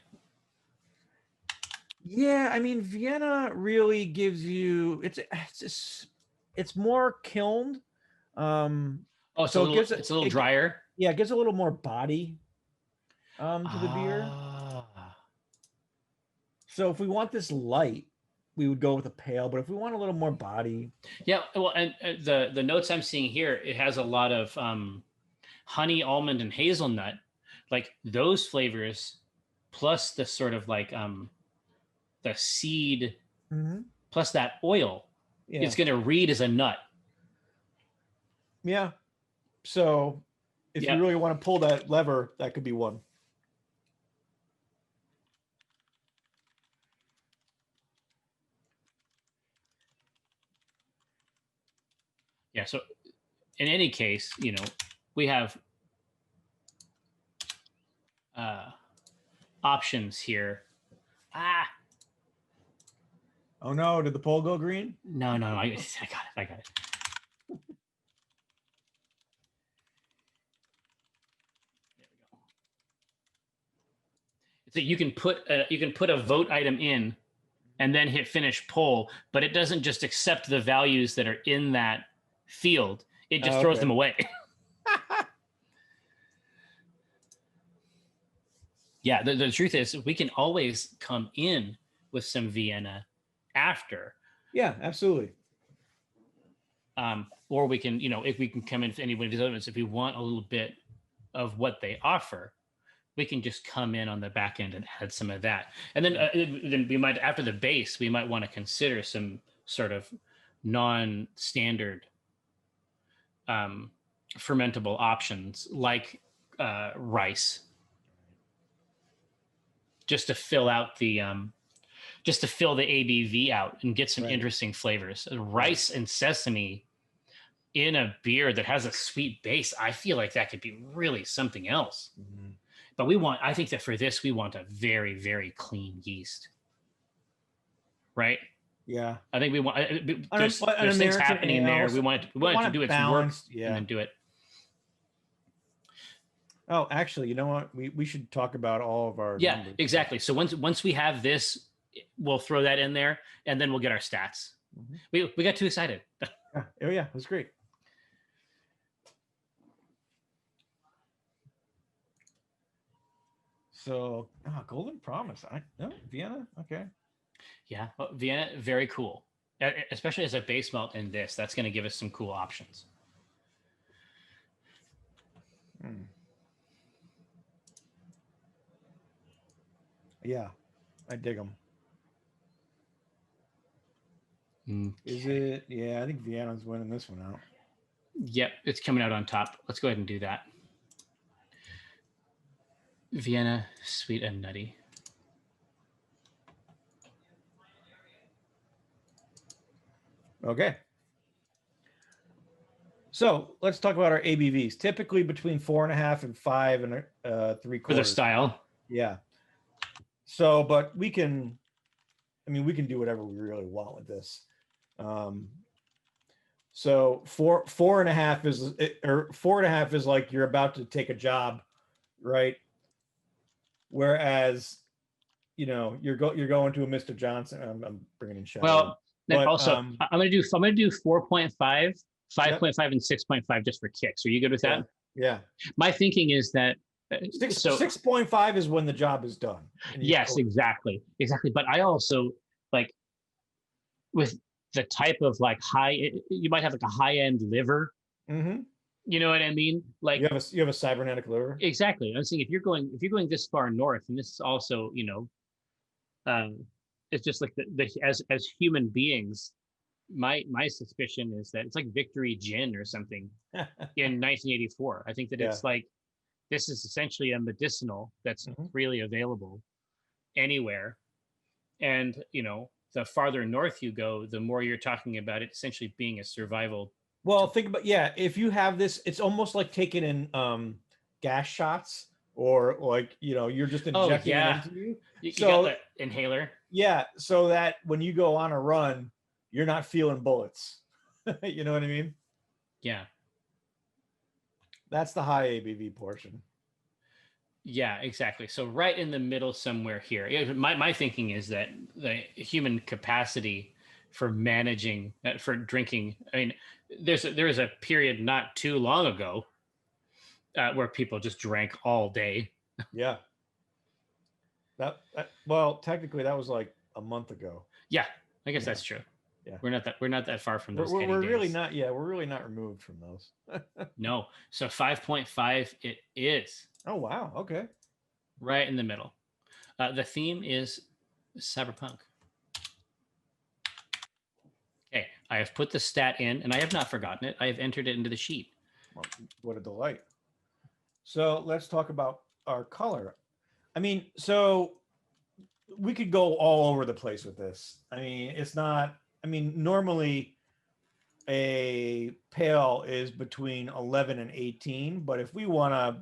Yeah, I mean Vienna really gives you it's more kilned. So it's a little drier. Yeah, it gives a little more body to the beer. So if we want this light, we would go with a pale, but if we want a little more body. Yeah, well, and the notes I'm seeing here, it has a lot of honey, almond, and hazelnut, like those flavors, plus the sort of like the seed, plus that oil. Yeah. It's going to read as a nut. Yeah. So if you really want to pull that lever, that could be one. Yeah. So in any case, you know, we have options here. Oh no, did the poll go green? No, I got it. So you can put a vote item in and then hit finish poll, but it doesn't just accept the values that are in that field. It just throws them away. Yeah, the truth is we can always come in with some Vienna after. Yeah, absolutely. Or we can, you know, if we can come in with any one of these elements, if we want a little bit of what they offer, we can just come in on the back end and add some of that. And then we might, after the base, we might want to consider some sort of non-standard fermentable options like rice, just to fill out the just to fill the ABV out and get some interesting flavors. Rice and sesame in a beer that has a sweet base, I feel like that could be really something else. But I think that for this, we want a very, very clean yeast. Right? Yeah. I think we want, there's things happening there. We want to do its work and then do it. Oh, actually, you know what? We should talk about all of our numbers. Exactly. So once we have this, we'll throw that in there and then we'll get our stats. We got too excited. Yeah, that's great. So, Golden Promise. Vienna, okay. Yeah, Vienna, very cool. especially as a base malt in this. That's going to give us some cool options. Yeah, I dig them. Is Okay. it? Yeah, I think Vienna's winning this one out. Yep, it's coming out on top. Let's go ahead and do that. Vienna, sweet and nutty. Okay. So let's talk about our ABVs. Typically between 4.5 and 5 and 3/4. For the style. Yeah. So, but we can do whatever we really want with this. So 4.5 is, or 4.5 is like you're about to take a job, right? Whereas, you're going to a Mr. Johnson. I'm bringing in Shadow. Well, then but, also I'm gonna do 4.5, 5.5, and 6.5 just for kicks. Are you good with that? Yeah. My thinking is that 6.5 is when the job is done. Yes, exactly. But I also like with the type of like you might have like a high-end liver. Mm-hmm. You know what I mean? Like you have a cybernetic liver. Exactly. I was thinking if you're going this far north, and this is also, it's just like as human beings, my suspicion is that it's like Victory Gin or something in 1984. I think that it's like this is essentially a medicinal that's freely available anywhere, and the farther north you go, the more you're talking about it essentially being a survival. Well, think about, if you have this, it's almost like taking in gas shots, or like, you're just injecting it into you. You got the inhaler. Yeah, so that when you go on a run, you're not feeling bullets. You know what I mean? Yeah. That's the high ABV portion. Yeah, exactly. So right in the middle somewhere here. My thinking is that the human capacity for managing, for drinking, I mean, there was a period not too long ago where people just drank all day. Yeah. Well, technically that was like a month ago. Yeah, I guess that's true. Yeah. We're not that far from those. We're really not. Yeah, we're really not removed from those. No. So 5.5 it is. Oh wow. Okay. Right in the middle. The theme is cyberpunk. Okay, I have put the stat in, and I have not forgotten it. I have entered it into the sheet. Well, what a delight. So let's talk about our color. I mean, so we could go all over the place with this. I mean, it's not. I mean, normally a pale is between 11 and 18, but if we want to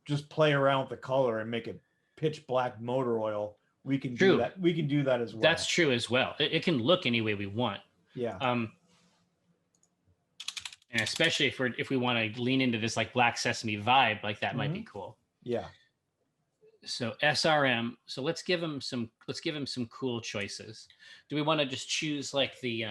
just play around with the color and make it pitch black motor oil, we can do that. We can do that as well. That's true as well. It can look any way we want. Yeah. And especially if we want to lean into this like Black Sesame vibe, like that might be cool. Yeah. So SRM. So let's give him some cool choices. Do we want to just choose like the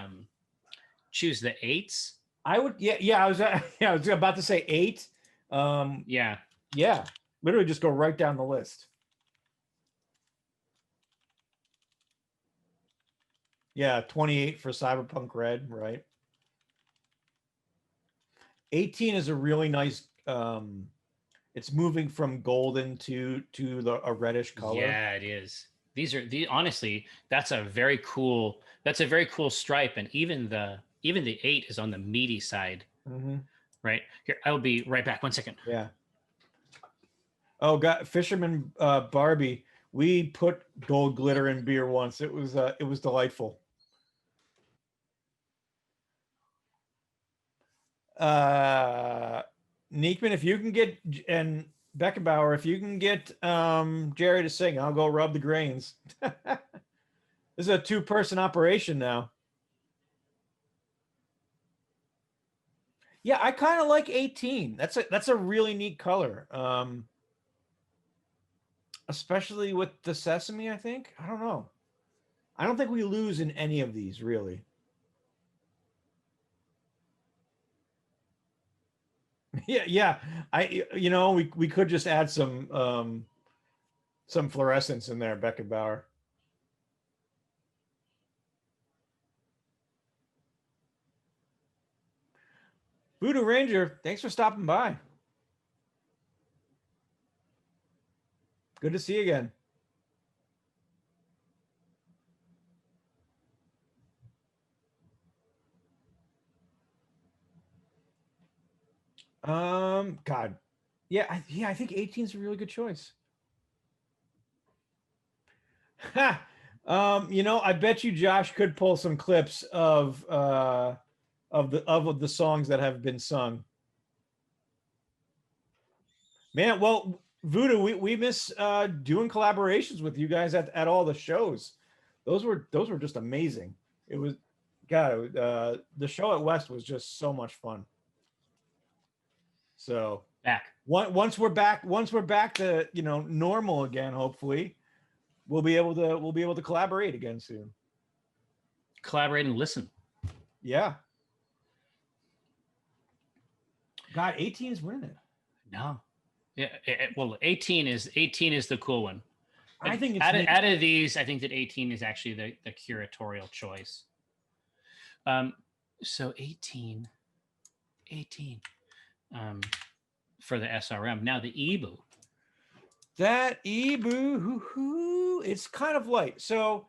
choose the 8s? I would. Yeah. I was about to say 8. Yeah. Yeah. Literally just go right down the list. Yeah, 28 for Cyberpunk Red, right? 18 is a really nice. It's moving from golden to a reddish color. Yeah, it is. Honestly, that's a very cool stripe, and even the 8 is on the meaty side. Right here, I will be right back. 1 second. Yeah. Oh God, Fisherman Barbie. We put gold glitter in beer once. It was delightful. Neekman, if you can get, and Beckenbauer, if you can get Jerry to sing, I'll go rub the grains. This is a 2-person operation now. Yeah, I kind of like 18. That's a really neat color. Especially with the sesame, I think. I don't know. I don't think we lose in any of these, really. Yeah. We could just add some fluorescence in there, Beckenbauer. Voodoo Ranger, thanks for stopping by. Good to see you again. God. Yeah, I think 18 is a really good choice. Ha! I bet you Josh could pull some clips of the songs that have been sung. Man, well, Voodoo, we miss doing collaborations with you guys at all the shows. Those were just amazing. It was, God, the show at West was just so much fun. So once we're back to normal again, hopefully, we'll be able to collaborate again soon. Collaborate and listen. Yeah. God, 18 is winning it. No. Yeah. Well, 18 is the cool one. I think it's out of these, I think that 18 is actually the curatorial choice. So 18. For the SRM. Now the EBU. That EBU, it's kind of light. So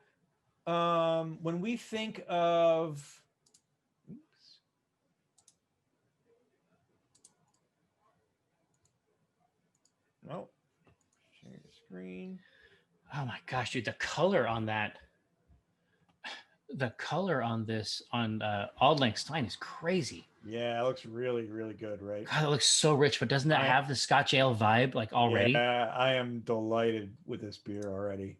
when we think of share the screen. Oh my gosh, dude, the color on this on Auld Lang Syne is crazy. Yeah, it looks really, really good, right? God, it looks so rich, but doesn't that have the Scotch ale vibe like already? Yeah, I am delighted with this beer already.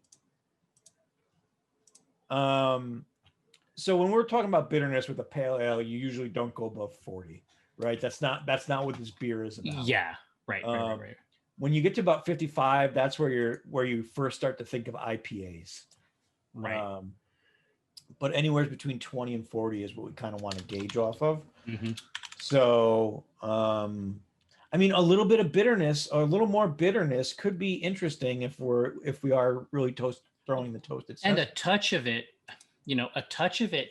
So when we're talking about bitterness with a pale ale, you usually don't go above 40, right? That's not what this beer is about. Yeah, right. When you get to about 55, that's where you first start to think of IPAs. Right. But anywhere between 20 and 40 is what we kind of want to gauge off of. Mm-hmm. So, I mean, a little bit of bitterness, or a little more bitterness, could be interesting if we are really throwing the toasted stuff. And a touch of it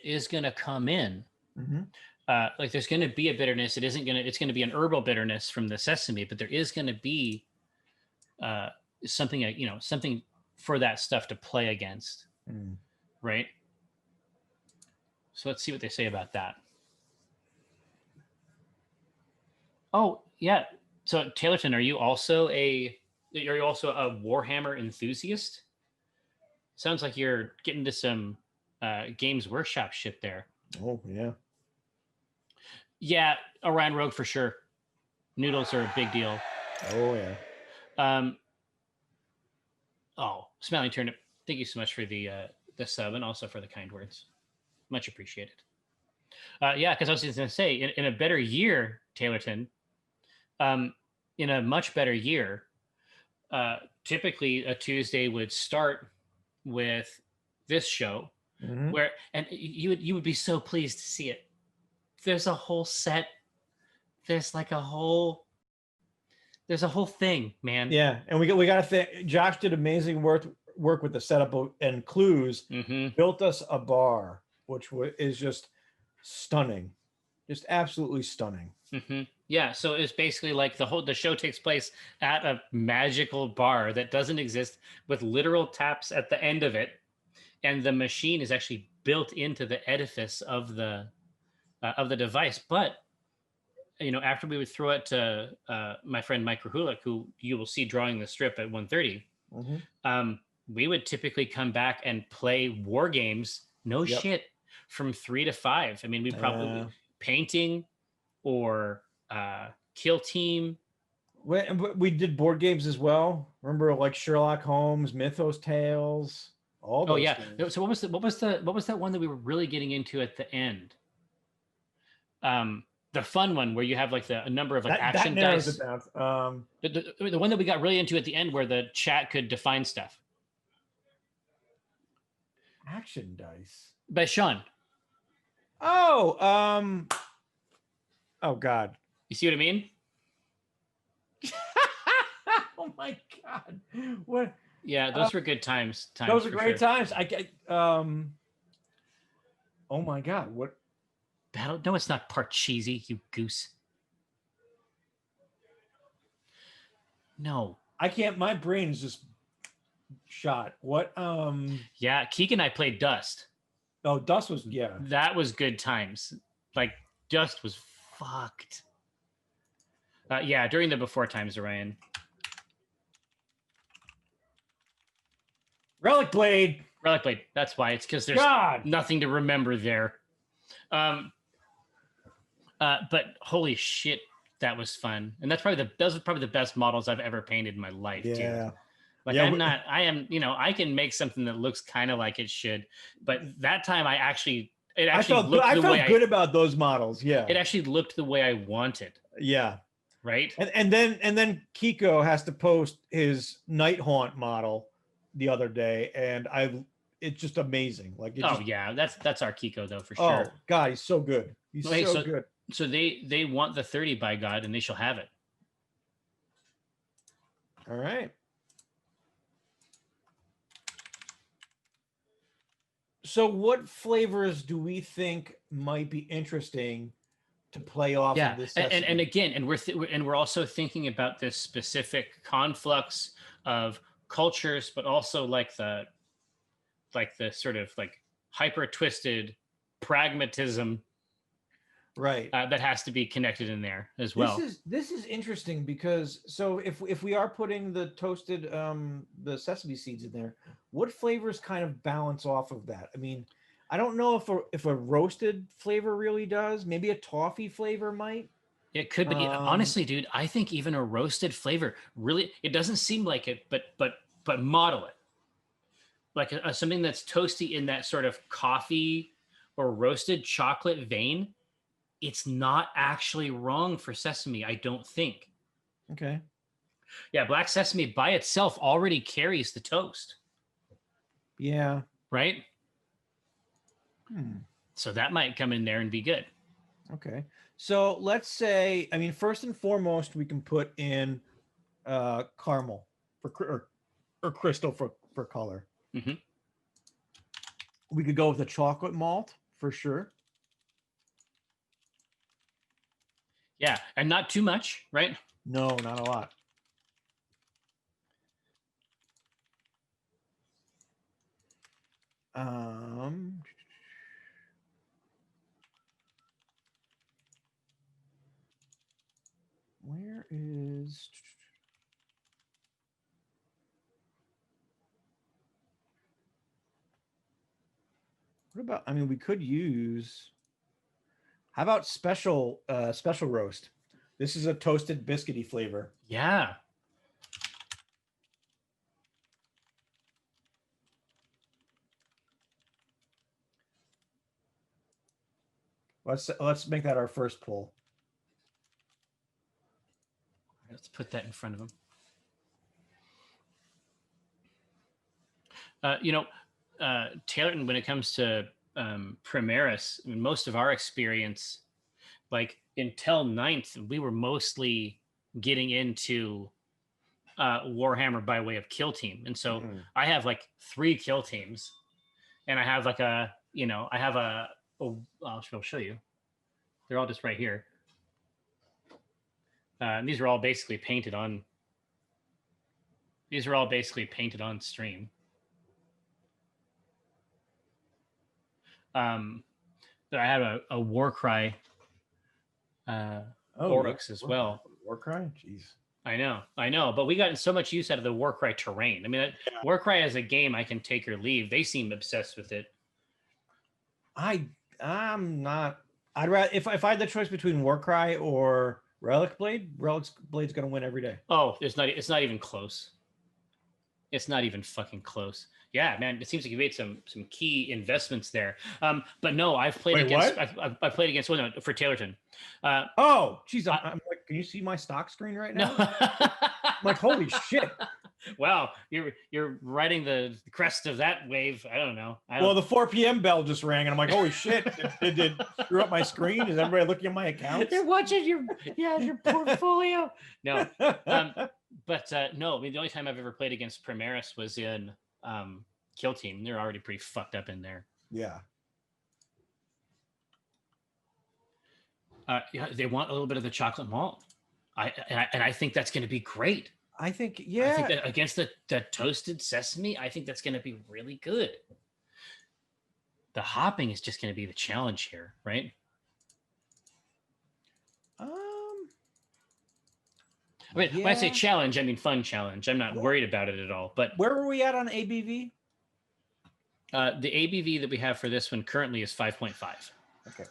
is going to come in. Mm-hmm. Like there's going to be a bitterness. It's going to be an herbal bitterness from the sesame, but there is going to be something for that stuff to play against. Right. So let's see what they say about that. Oh yeah. So Taylorton, are you also a Warhammer enthusiast? Sounds like you're getting to some Games Workshop shit there. Oh yeah. Yeah, Orion Rogue for sure. Noodles are a big deal. Oh yeah. Smiling Turnip, thank you so much for the sub and also for the kind words. Much appreciated. Yeah, because I was just going to say, in a better year, Taylorton, in a much better year, typically a Tuesday would start with this show, where, and you would be so pleased to see it. There's a whole set. There's a whole thing, man. Yeah, and we got to think. Josh did amazing work with the setup and clues. Built us a bar, which is just stunning, just absolutely stunning. Yeah, so it's basically like the show takes place at a magical bar that doesn't exist, with literal taps at the end of it, and the machine is actually built into the edifice of the device. But after we would throw it to my friend Mike Rahulik, who you will see drawing the strip at 1:30, we would typically come back and play war games. Shit, from 3 to 5. I mean, we probably painting or kill team. We did board games as well. Remember, like Sherlock Holmes, Mythos Tales, all those. Oh yeah. Games. So what was that one that we were really getting into at the end? The fun one where you have like a number of action dice. It down. The one that we got really into at the end, where the chat could define stuff. Action dice by Sean. Oh God. You see what I mean? Oh my God. What? Yeah, those were good times. Those are great times. Oh my God. What? Battle? No, it's not Parcheesi, you goose. No. I can't. My brain is just shot. What? Yeah, Keek and I played Dust. Oh, Dust was That was good times. Like Dust was fucked. Yeah, during the before times, Orion. Relic Blade. Relic Blade. That's why. It's because there's nothing to remember there. But holy shit, that was fun, and those are probably the best models I've ever painted in my life. Yeah. Too. Like I am, I can make something that looks kind of like it should, but that time I felt good about those models. Yeah. It actually looked the way I wanted. Yeah. Right. And then Kiko has to post his Night Haunt model the other day, and it's just amazing. Like that's our Kiko though, for sure. Oh God, he's so good. He's so good. So they want the 30 by God, and they shall have it. All right. So what flavors do we think might be interesting to play off of this session? And again, we're also thinking about this specific conflux of cultures, but also like the sort of like hyper twisted pragmatism, right? That has to be connected in there as well. This is interesting because so if we are putting the toasted the sesame seeds in there, what flavors kind of balance off of that? I mean, I don't know if a roasted flavor really does. Maybe a toffee flavor might. It could, but honestly, dude, I think even a roasted flavor really, it doesn't seem like it, but model it like something that's toasty in that sort of coffee or roasted chocolate vein. It's not actually wrong for sesame, I don't think. Okay. Yeah, black sesame by itself already carries the toast. Yeah. Right? So that might come in there and be good. Okay. So let's say, I mean, first and foremost, we can put in caramel or crystal for color. Mm-hmm. We could go with a chocolate malt for sure. Yeah, and not too much, right? No, not a lot. Where is... What about, I mean, we could use, how about special roast? This is a toasted biscuity flavor. Yeah. Let's make that our first pull. Let's put that in front of him. Taylor, when it comes to Primaris, I mean, most of our experience, like until 9th, we were mostly getting into Warhammer by way of kill team. And so I have like 3 kill teams, and I have like I'll show you. They're all just right here. And these are all basically painted on. These are all basically painted on stream. But I have a Warcry Oryx as well. Warcry? Jeez. I know. But we got so much use out of the Warcry terrain. I mean, Warcry as a game, I can take or leave. They seem obsessed with it. I'm not. I'd rather if I had the choice between Warcry or Relic Blade, Relic Blade's gonna win every day. Oh, it's not even close. It's not even fucking close. Yeah, man, it seems like you made some key investments there. But no, I've played against. I've played against for Taylorton. Oh, geez, I'm like, can you see my stock screen right now? No. I'm like, holy shit! Wow, you're riding the crest of that wave. I don't know. Well, the 4 p.m. bell just rang, and I'm like, holy shit! Did screw up my screen? Is everybody looking at my accounts? They're watching your portfolio. No, but no. I mean, the only time I've ever played against Primaris was in Kill Team. They're already pretty fucked up in there. Yeah. Yeah, they want a little bit of the chocolate malt. I think that's going to be great. I think I think that against the toasted sesame, I think that's going to be really good. The hopping is just going to be the challenge here, right? I mean, when I say challenge, I mean fun challenge. I'm not worried about it at all. But where were we at on ABV? The ABV that we have for this one currently is 5.5. Okay.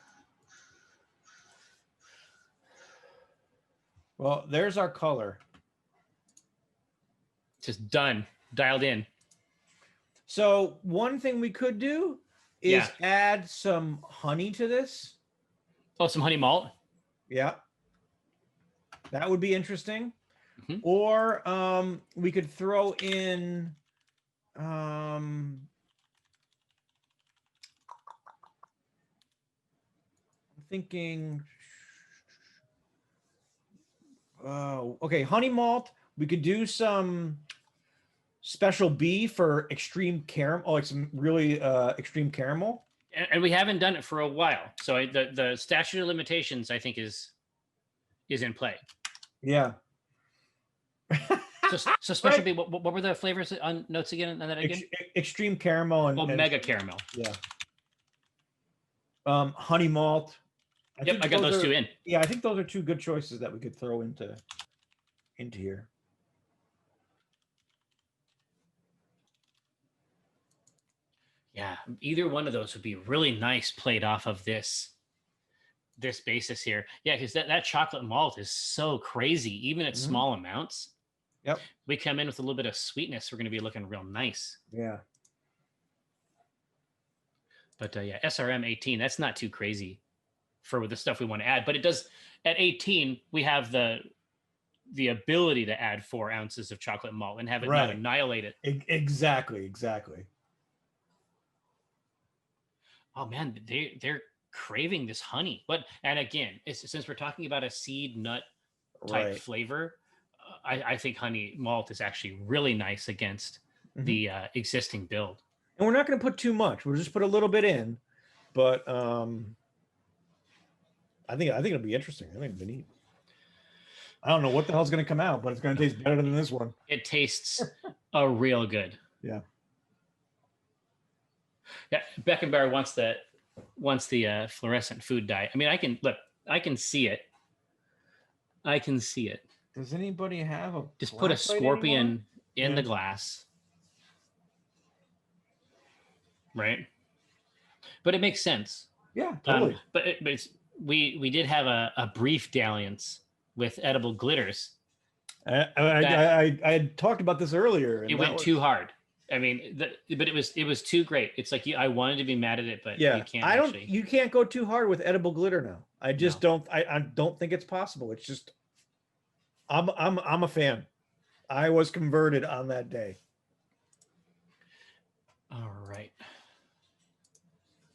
Well, there's our color. Just done, dialed in. So one thing we could do is add some honey to this. Oh, some honey malt? Yeah. That would be interesting. Mm-hmm. Or we could throw in I'm thinking okay, honey malt. We could do some special B for extreme caramel, like some really extreme caramel. And we haven't done it for a while. So the statute of limitations, I think, is in play. Yeah. So special B, what were the flavors on notes again? And that again? Extreme caramel and mega caramel. Yeah. Honey malt. I got those two in. Yeah, I think those are two good choices that we could throw into here. Yeah, either one of those would be really nice played off of this basis here. Yeah, because that chocolate malt is so crazy, even at small amounts. Yep. We come in with a little bit of sweetness, we're going to be looking real nice. Yeah. But SRM 18, that's not too crazy for the stuff we want to add. But it does, at 18, we have the ability to add 4 ounces of chocolate malt and have it not annihilate it. Exactly. Oh man, they're craving this honey. And again, since we're talking about a seed nut type flavor, I think honey malt is actually really nice against the existing build. And we're not going to put too much. We'll just put a little bit in, but I think it'll be interesting. I think it'll be neat. I don't know what the hell's going to come out, but it's going to taste better than this one. It tastes real good. Yeah. Yeah, Beckenbauer wants the fluorescent food dye. I mean, I can see it. Does anybody have a just put a scorpion in the glass, right? But it makes sense. Yeah, totally. We did have a brief dalliance with edible glitters. I had talked about this earlier. It went too hard. I mean, but it was too great. It's like I wanted to be mad at it, but you can't. You can't go too hard with edible glitter now. I just don't. I don't think it's possible. It's just. I'm a fan. I was converted on that day. All right.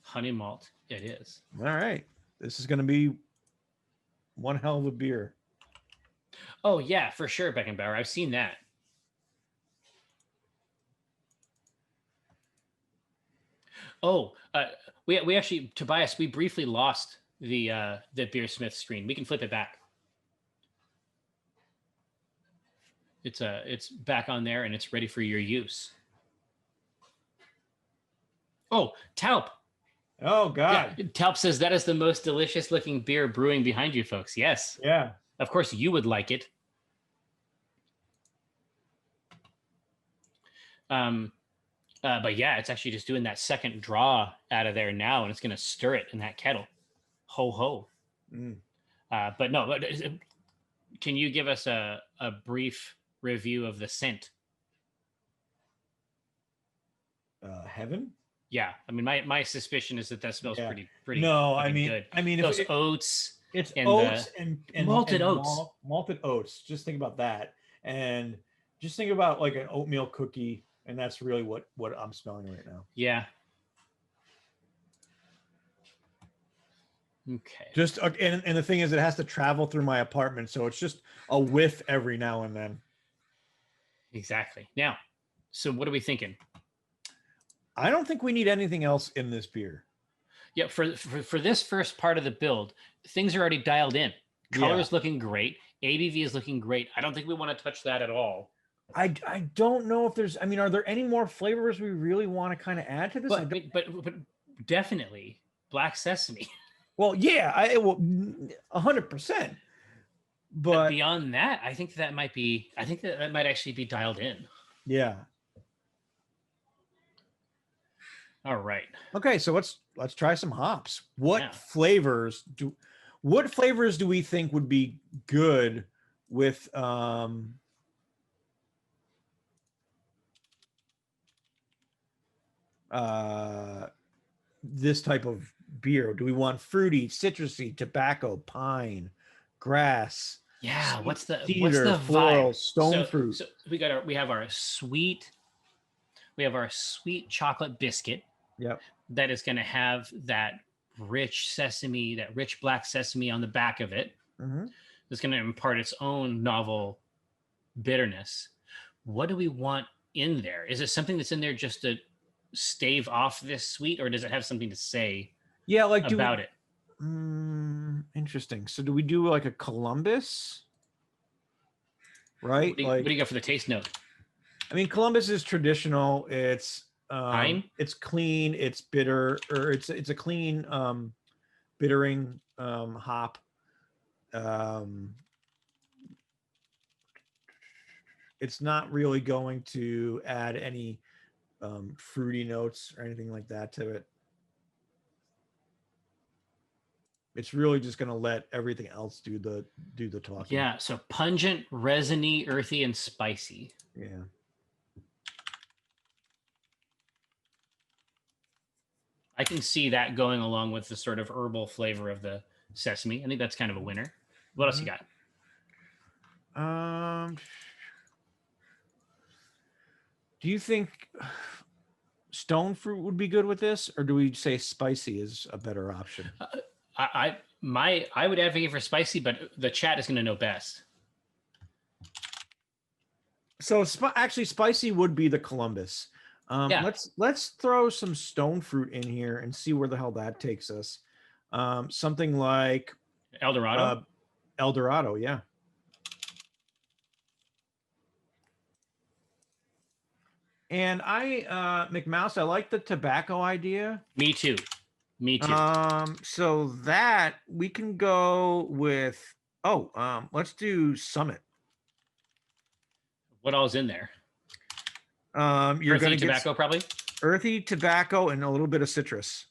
Honey malt. It is. All right. This is going to be one hell of a beer. Oh yeah, for sure, Beckenbauer. I've seen that. Oh, we actually, Tobias, we briefly lost the Beersmith screen. We can flip it back. It's back on there and it's ready for your use. Oh, Taup. Oh God. Yeah, Taup says that is the most delicious looking beer brewing behind you, folks. Yes. Yeah. Of course you would like it. But yeah, it's actually just doing that second draw out of there now, and it's going to stir it in that kettle. Ho ho. But no, can you give us a brief review of the scent? Heaven. Yeah, I mean, my suspicion is that smells pretty. No, good. I mean, those oats. It's oats and malted oats. Malted oats. Just think about that, and just think about like an oatmeal cookie, and that's really what I'm smelling right now. Yeah. Okay. Just and the thing is, it has to travel through my apartment, so it's just a whiff every now and then. Exactly. Now, so what are we thinking? I don't think we need anything else in this beer. Yeah, for this first part of the build, things are already dialed in. Color is looking great. ABV is looking great. I don't think we want to touch that at all. I don't know if there's. I mean, are there any more flavors we really want to kind of add to this? But definitely black sesame. Well, yeah, 100%. But beyond that, I think that might be. I think that might actually be dialed in. Yeah. All right. Okay, so let's try some hops. What flavors do we think would be good with this type of beer? Do we want fruity, citrusy, tobacco, pine, grass? Yeah, what's the floral, vibe? stone fruit? So we have our sweet chocolate biscuit. Yep. That is going to have that rich sesame, that rich black sesame on the back of it. Mm-hmm. It's going to impart its own novel bitterness. What do we want in there? Is it something that's in there just to stave off this sweet, or does it have something to say about it? Interesting. So do we do like a Columbus? Right? What do you got for the taste note? I mean, Columbus is traditional. It's it's clean, it's bitter, or it's a clean bittering hop. It's not really going to add any fruity notes or anything like that to it. It's really just going to let everything else do the talking. Yeah, so pungent, resiny, earthy, and spicy. Yeah. I can see that going along with the sort of herbal flavor of the sesame. I think that's kind of a winner. What else you got? Do you think stone fruit would be good with this, or do we say spicy is a better option? I would advocate for spicy, but the chat is going to know best. So actually, spicy would be the Columbus. Let's throw some stone fruit in here and see where the hell that takes us. Something like Eldorado. Eldorado, yeah. And McMouse, I like the tobacco idea. Me too. So that we can go with. Let's do Summit. What all is in there? You're going to get tobacco, probably earthy tobacco and a little bit of citrus.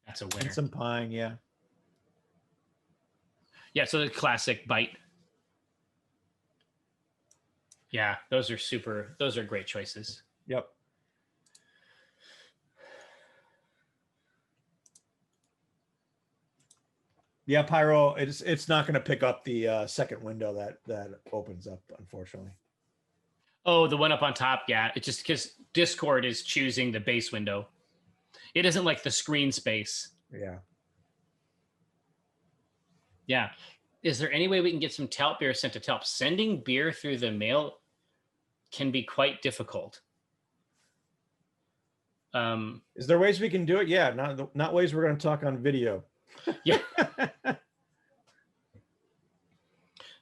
That's a winner. And some pine, yeah. Yeah, so the classic bite. Yeah, those are great choices. Yep. Yeah, Pyro, it's not going to pick up the second window that opens up, unfortunately. Oh, the one up on top, yeah. It's just because Discord is choosing the base window. It isn't like the screen space. Yeah. Yeah. Is there any way we can get some Talp beer sent to Talp? Sending beer through the mail can be quite difficult. Is there ways we can do it? Yeah, not ways we're going to talk on video. Yeah.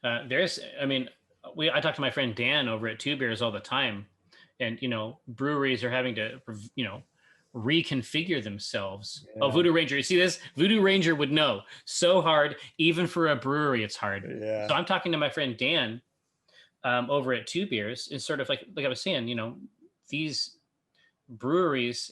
I talk to my friend Dan over at Two Beers all the time, and breweries are having to reconfigure themselves. Yeah. Oh, Voodoo Ranger, you see this? Voodoo Ranger would know. So hard, even for a brewery, it's hard. Yeah. So I'm talking to my friend Dan over at Two Beers. It's sort of like I was saying, these breweries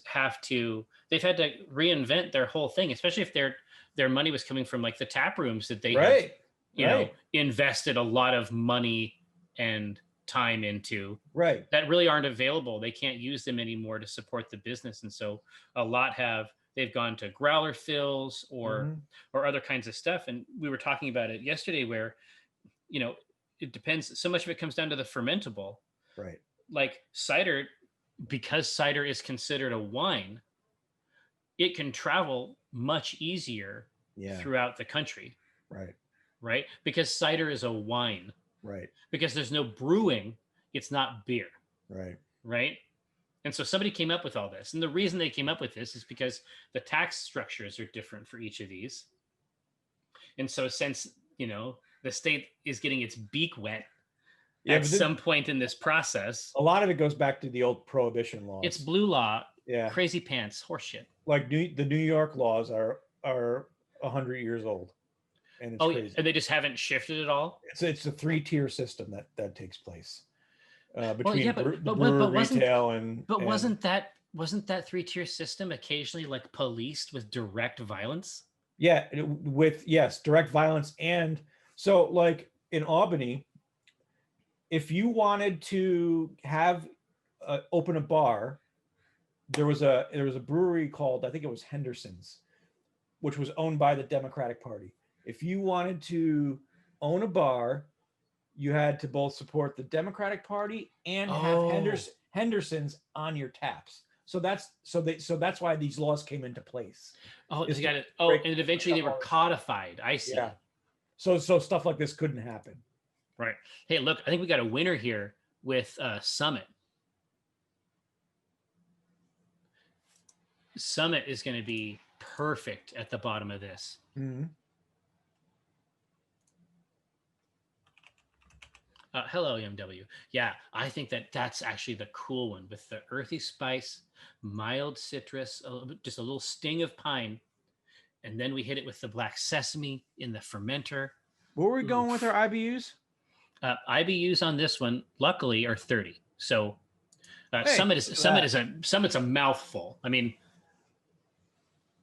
they've had to reinvent their whole thing, especially if their money was coming from like the tap rooms that they have, invested a lot of money and time into, right, that really aren't available. They can't use them anymore to support the business. And so a lot they've gone to growler fills or other kinds of stuff. And we were talking about it yesterday where, it depends. So much of it comes down to the fermentable, right? Like cider, because cider is considered a wine, it can travel much easier throughout the country. Right. Because cider is a wine. Right. Because there's no brewing, it's not beer. Right. And so somebody came up with all this. And the reason they came up with this is because the tax structures are different for each of these. And so since, the state is getting its beak wet Yeah, at some point in this process, a lot of it goes back to the old prohibition laws. it's blue law, Yeah, crazy pants, horseshit. Like the New York laws are 100 years old, and it's crazy. And they just haven't shifted at all. It's a 3-tier system that takes place between but retail and. But wasn't that 3-tier system occasionally like policed with direct violence? Yeah, direct violence. And so like in Albany, if you wanted to have open a bar, there was a brewery called, I think it was Henderson's, which was owned by the Democratic Party. If you wanted to own a bar, you had to both support the Democratic Party and have Henderson's on your taps. So that's why these laws came into place. Oh, they got it. Oh, and eventually they were codified. I see. Yeah. So stuff like this couldn't happen. Right. Hey, look, I think we got a winner here with Summit. Summit is going to be perfect at the bottom of this. Mm-hmm. Hello, EMW. Yeah, I think that's actually the cool one with the earthy spice, mild citrus, just a little sting of pine. And then we hit it with the black sesame in the fermenter. Where were we going with our IBUs? IBUs on this one, luckily, are 30. So Summit's a mouthful. I mean,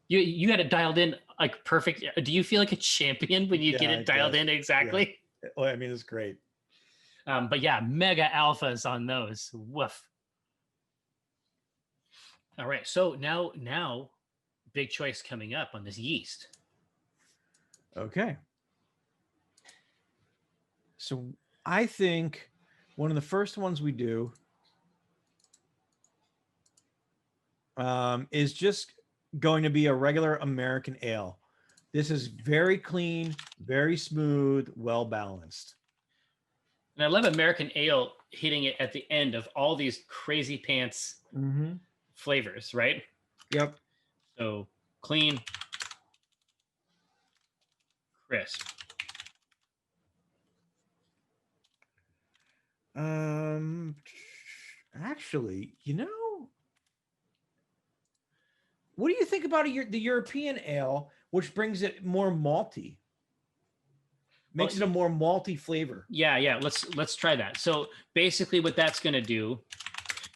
you had it dialed in like perfect. Do you feel like a champion when you get it dialed in exactly? Yeah. Well, I mean, it's great. But yeah, mega alphas on those. Woof. All right, so now, big choice coming up on this yeast. Okay. So I think one of the first ones we do is just going to be a regular American ale. This is very clean, very smooth, well balanced. And I love American ale hitting it at the end of all these crazy pants flavors, right? Yep. So clean, crisp. Actually, what do you think about the European ale, which brings it more malty? Makes it a more malty flavor. Yeah. Let's try that. So basically what that's going to do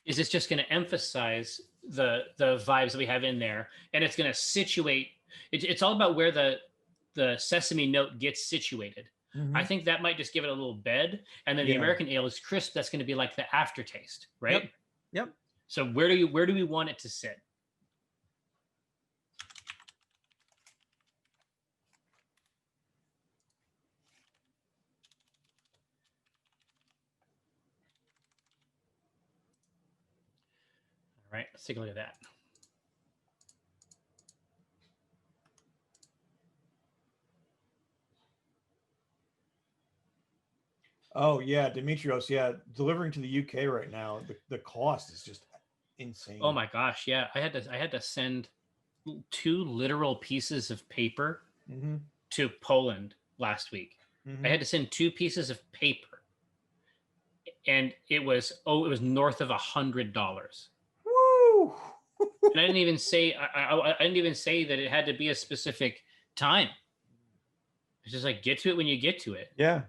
is it's just going to emphasize the vibes that we have in there, and it's going to situate. It's all about where the sesame note gets situated. Mm-hmm. I think that might just give it a little bed, and then the American ale is crisp. That's going to be like the aftertaste, right? Yep. So where do we want it to sit? All right, let's take a look at that. Oh yeah, Dimitrios. Yeah, delivering to the UK right now, the cost is just insane. Oh my gosh, yeah. I had to send 2 literal pieces of paper to Poland last week. I had to send 2 pieces of paper, and it was north of $100. Woo! And I didn't even say I didn't even say that it had to be a specific time. It's just like, get to it when you get to it. Yeah.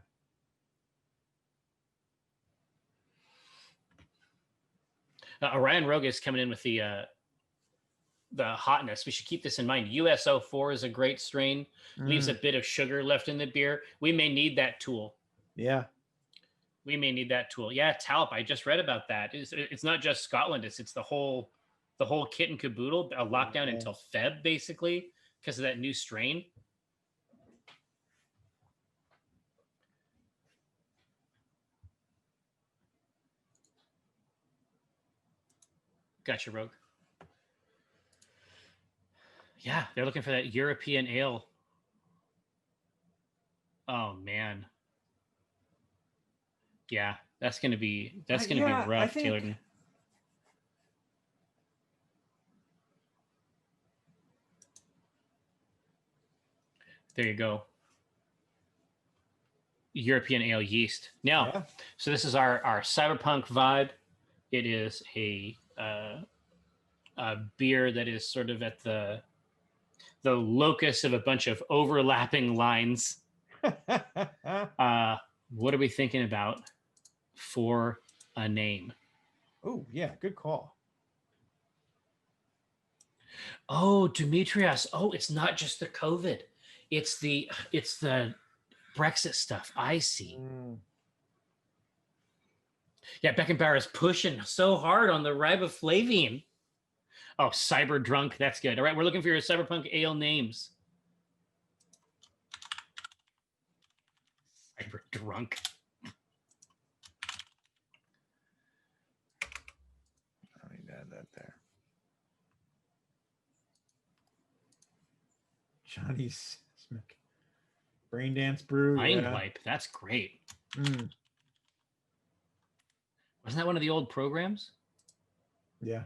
Orion Rogue is coming in with the hotness. We should keep this in mind. USO4 is a great strain. Leaves a bit of sugar left in the beer. We may need that tool. Yeah. We may need that tool. Yeah, Talp. I just read about that. It's not just Scotland. It's the whole kit and caboodle. A lockdown until Feb, basically, because of that new strain. Gotcha, Rogue. Yeah, they're looking for that European ale. Oh man. Yeah, that's gonna be rough, Taylor. There you go. European ale yeast. Now, so this is our cyberpunk vibe. It is a beer that is sort of at the locus of a bunch of overlapping lines. What are we thinking about for a name? Oh, yeah, good call. Oh, Demetrius. Oh, it's not just the COVID. It's the Brexit stuff. I see. Yeah, Beckenbauer is pushing so hard on the riboflavine. Oh, Cyber Drunk. That's good. All right, we're looking for your cyberpunk ale names. Cyber Drunk. I need to add that there. Johnny's Brain Dance Brew. Mind Wipe. That's great. Wasn't that one of the old programs? Yeah.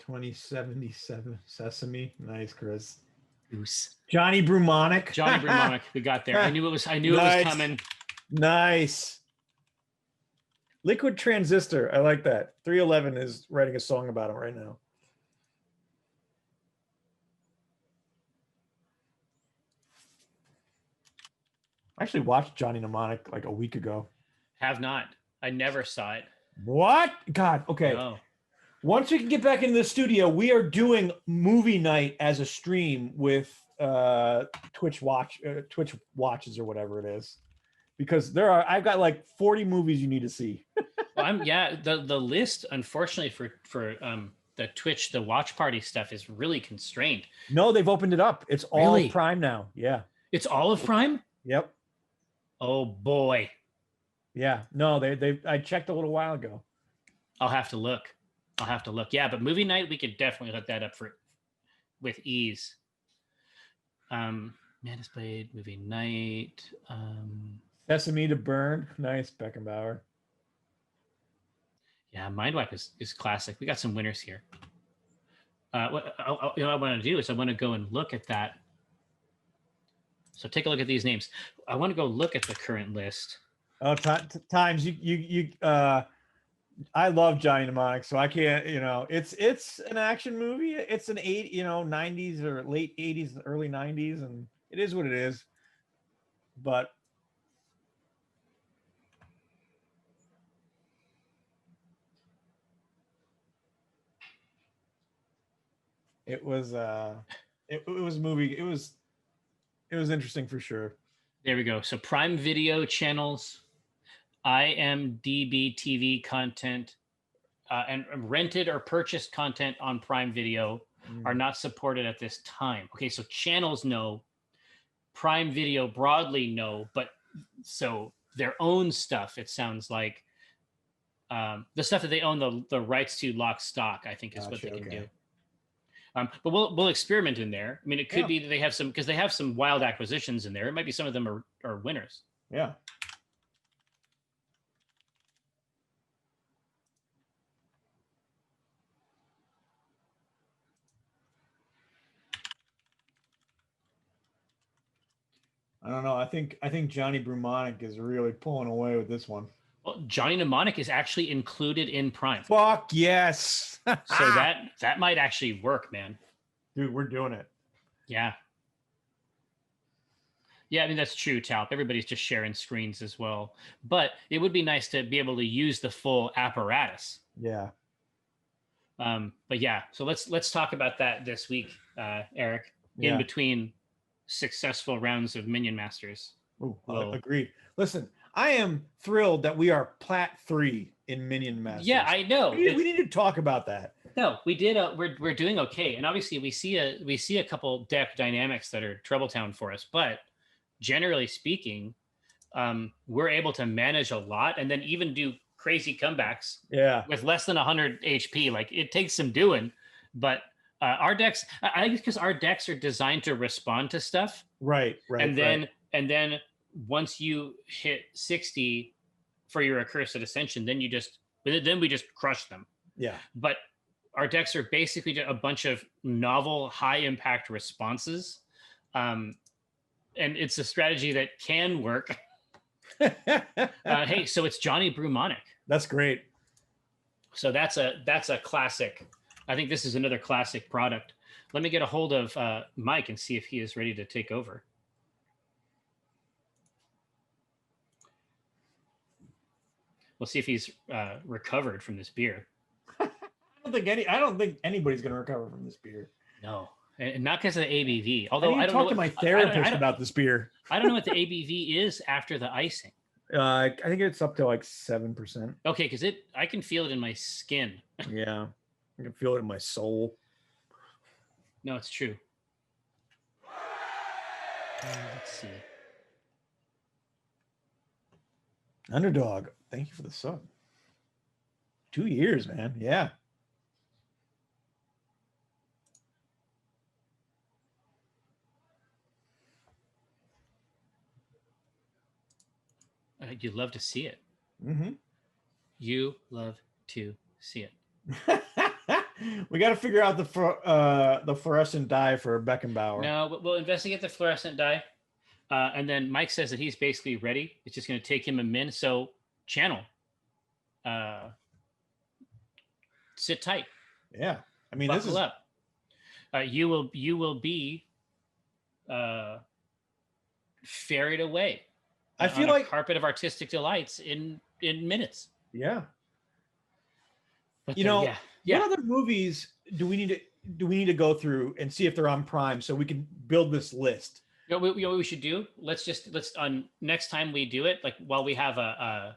$20.77 Sesame. Nice, Chris. Goose. Johnny Brewmonic. Johnny Brewmonic. We got there. I knew it was coming. Nice. Liquid Transistor. I like that. 311 is writing a song about him right now. I actually watched Johnny Mnemonic like a week ago. Have not. I never saw it. What? God. Okay. No. Once we can get back into the studio, we are doing movie night as a stream with Twitch watches or whatever it is, because I've got like 40 movies you need to see. Well, the list, unfortunately for the Twitch, the watch party stuff is really constrained. No, they've opened it up. It's all Really? Prime now. Yeah. It's all of Prime? Yep. Oh boy. Yeah. No, I checked a little while ago. I'll have to look. Yeah, but movie night, we could definitely hook that up with ease. Manus Blade, movie night. Sesame to Burn. Nice, Beckenbauer. Yeah, Mind Wipe is classic. We got some winners here. What I want to do is I want to go and look at that. So take a look at these names. I want to go look at the current list. Oh, times you I love Johnny Mnemonic, so I can't. It's an action movie. It's an 90s or late 80s, early 90s, and it is what it is. But it was it was a movie. It was interesting for sure. There we go. So Prime Video channels, IMDb TV content, and rented or purchased content on Prime Video are not supported at this time. Okay, so channels no, Prime Video broadly no, but so their own stuff, it sounds like the stuff that they own the rights to lock stock, I think is what they can do. But we'll experiment in there. I mean, it could be that they have some, because they have some wild acquisitions in there. It might be some of them are winners. Yeah. I don't know. I think Johnny Brewmonic is really pulling away with this one. Well, Johnny Mnemonic is actually included in Prime. Fuck yes. So that might actually work, man. Dude, we're doing it. Yeah. Yeah, I mean, that's true, Talp. Everybody's just sharing screens as well. But it would be nice to be able to use the full apparatus. Yeah. But yeah, so let's talk about that this week, Eric, in between successful rounds of Minion Masters. Ooh, agreed. Listen, I am thrilled that we are Plat 3 in Minion Masters. Yeah, I know. We need to talk about that. No, we did. We're doing okay, and obviously we see a couple deck dynamics that are Troubletown for us. But generally speaking, we're able to manage a lot, and then even do crazy comebacks. Yeah, with less than 100 HP. Like, it takes some doing, but our decks, I think, because our decks are designed to respond to stuff. Right. And then once you hit 60 for your Accursed Ascension, then we just crush them. Yeah. But our decks are basically a bunch of novel, high impact responses. And it's a strategy that can work. Hey, so it's Johnny Brewmonic. That's great. So that's a classic. I think this is another classic product. Let me get a hold of Mike and see if he is ready to take over. We'll see if he's recovered from this beer. I don't think anybody's going to recover from this beer. No, and not because of the ABV. Although I don't talk to my therapist about this beer. I don't know what the ABV is after the icing. I think it's up to like 7%. Okay, because I can feel it in my skin. Yeah, I can feel it in my soul. No, it's true. Let's see. Underdog, thank you for the sub. 2 years, man. Yeah. You'd love to see it. Mm-hmm. You love to see it. We got to figure out the fluorescent dye for Beckenbauer. No, but we'll investigate the fluorescent dye. And then Mike says that he's basically ready. It's just going to take him a minute. So channel. Sit tight. Yeah. I mean, Buckle up. You will be ferried away. I feel on a like carpet of artistic delights in minutes. Yeah. But what other movies do we need to go through and see if they're on Prime so we can build this list? You know what we should do? Let's on next time we do it, like while we have a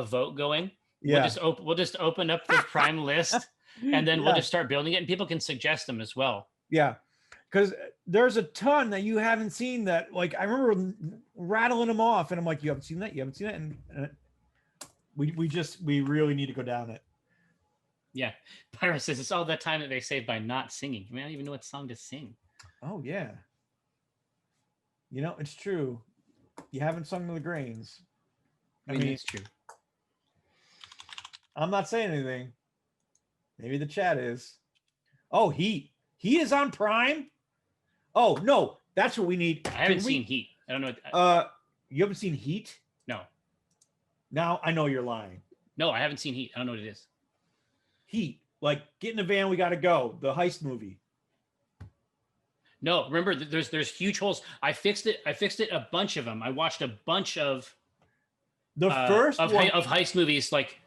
vote going, yeah, we'll just open up the Prime list, and then we'll just start building it, and people can suggest them as well. Yeah, because there's a ton that you haven't seen that, like, I remember rattling them off, and I'm like, you haven't seen that, and we really need to go down it. Yeah, Pyro says it's all that time that they save by not singing. I mean, I don't even know what song to sing. Oh yeah. You know, it's true. You haven't sung the grains. I mean, it's true. I'm not saying anything. Maybe the chat is. Oh, Heat. He is on Prime? Oh, no. That's what we need. I haven't seen Heat. I don't know. You haven't seen Heat? No. Now I know you're lying. No, I haven't seen Heat. I don't know what it is. Heat. Like, get in the van, we got to go. The heist movie. No, remember there's huge holes. I fixed it a bunch of them. I watched a bunch of the first of heist movies, like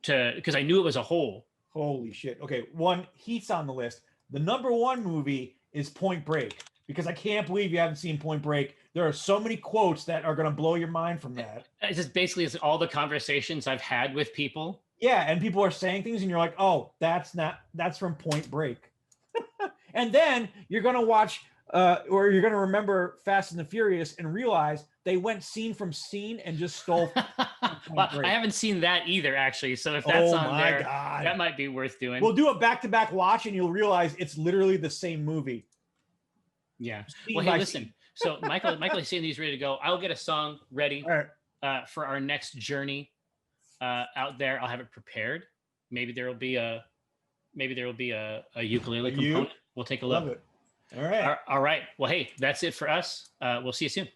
because I knew it was a hole. Holy shit. Okay, Heat's on the list. The number one movie is Point Break, because I can't believe you haven't seen Point Break. There are so many quotes that are going to blow your mind from that. It's just basically all the conversations I've had with people. Yeah, and people are saying things and you're like, "Oh, that's from Point Break." And then you're going to watch or you're going to remember Fast and the Furious and realize they went scene from scene and just stole. Well, I haven't seen that either, actually. So if that's on there, God, that might be worth doing. We'll do a back-to-back watch and you'll realize it's literally the same movie. Yeah. Well, hey, listen. So Michael is saying he's ready to go. I'll get a song ready for our next journey out there. I'll have it prepared. Maybe there will be a ukulele component. We'll take a look. Love it. All right. All right. Well, hey, that's it for us. We'll see you soon.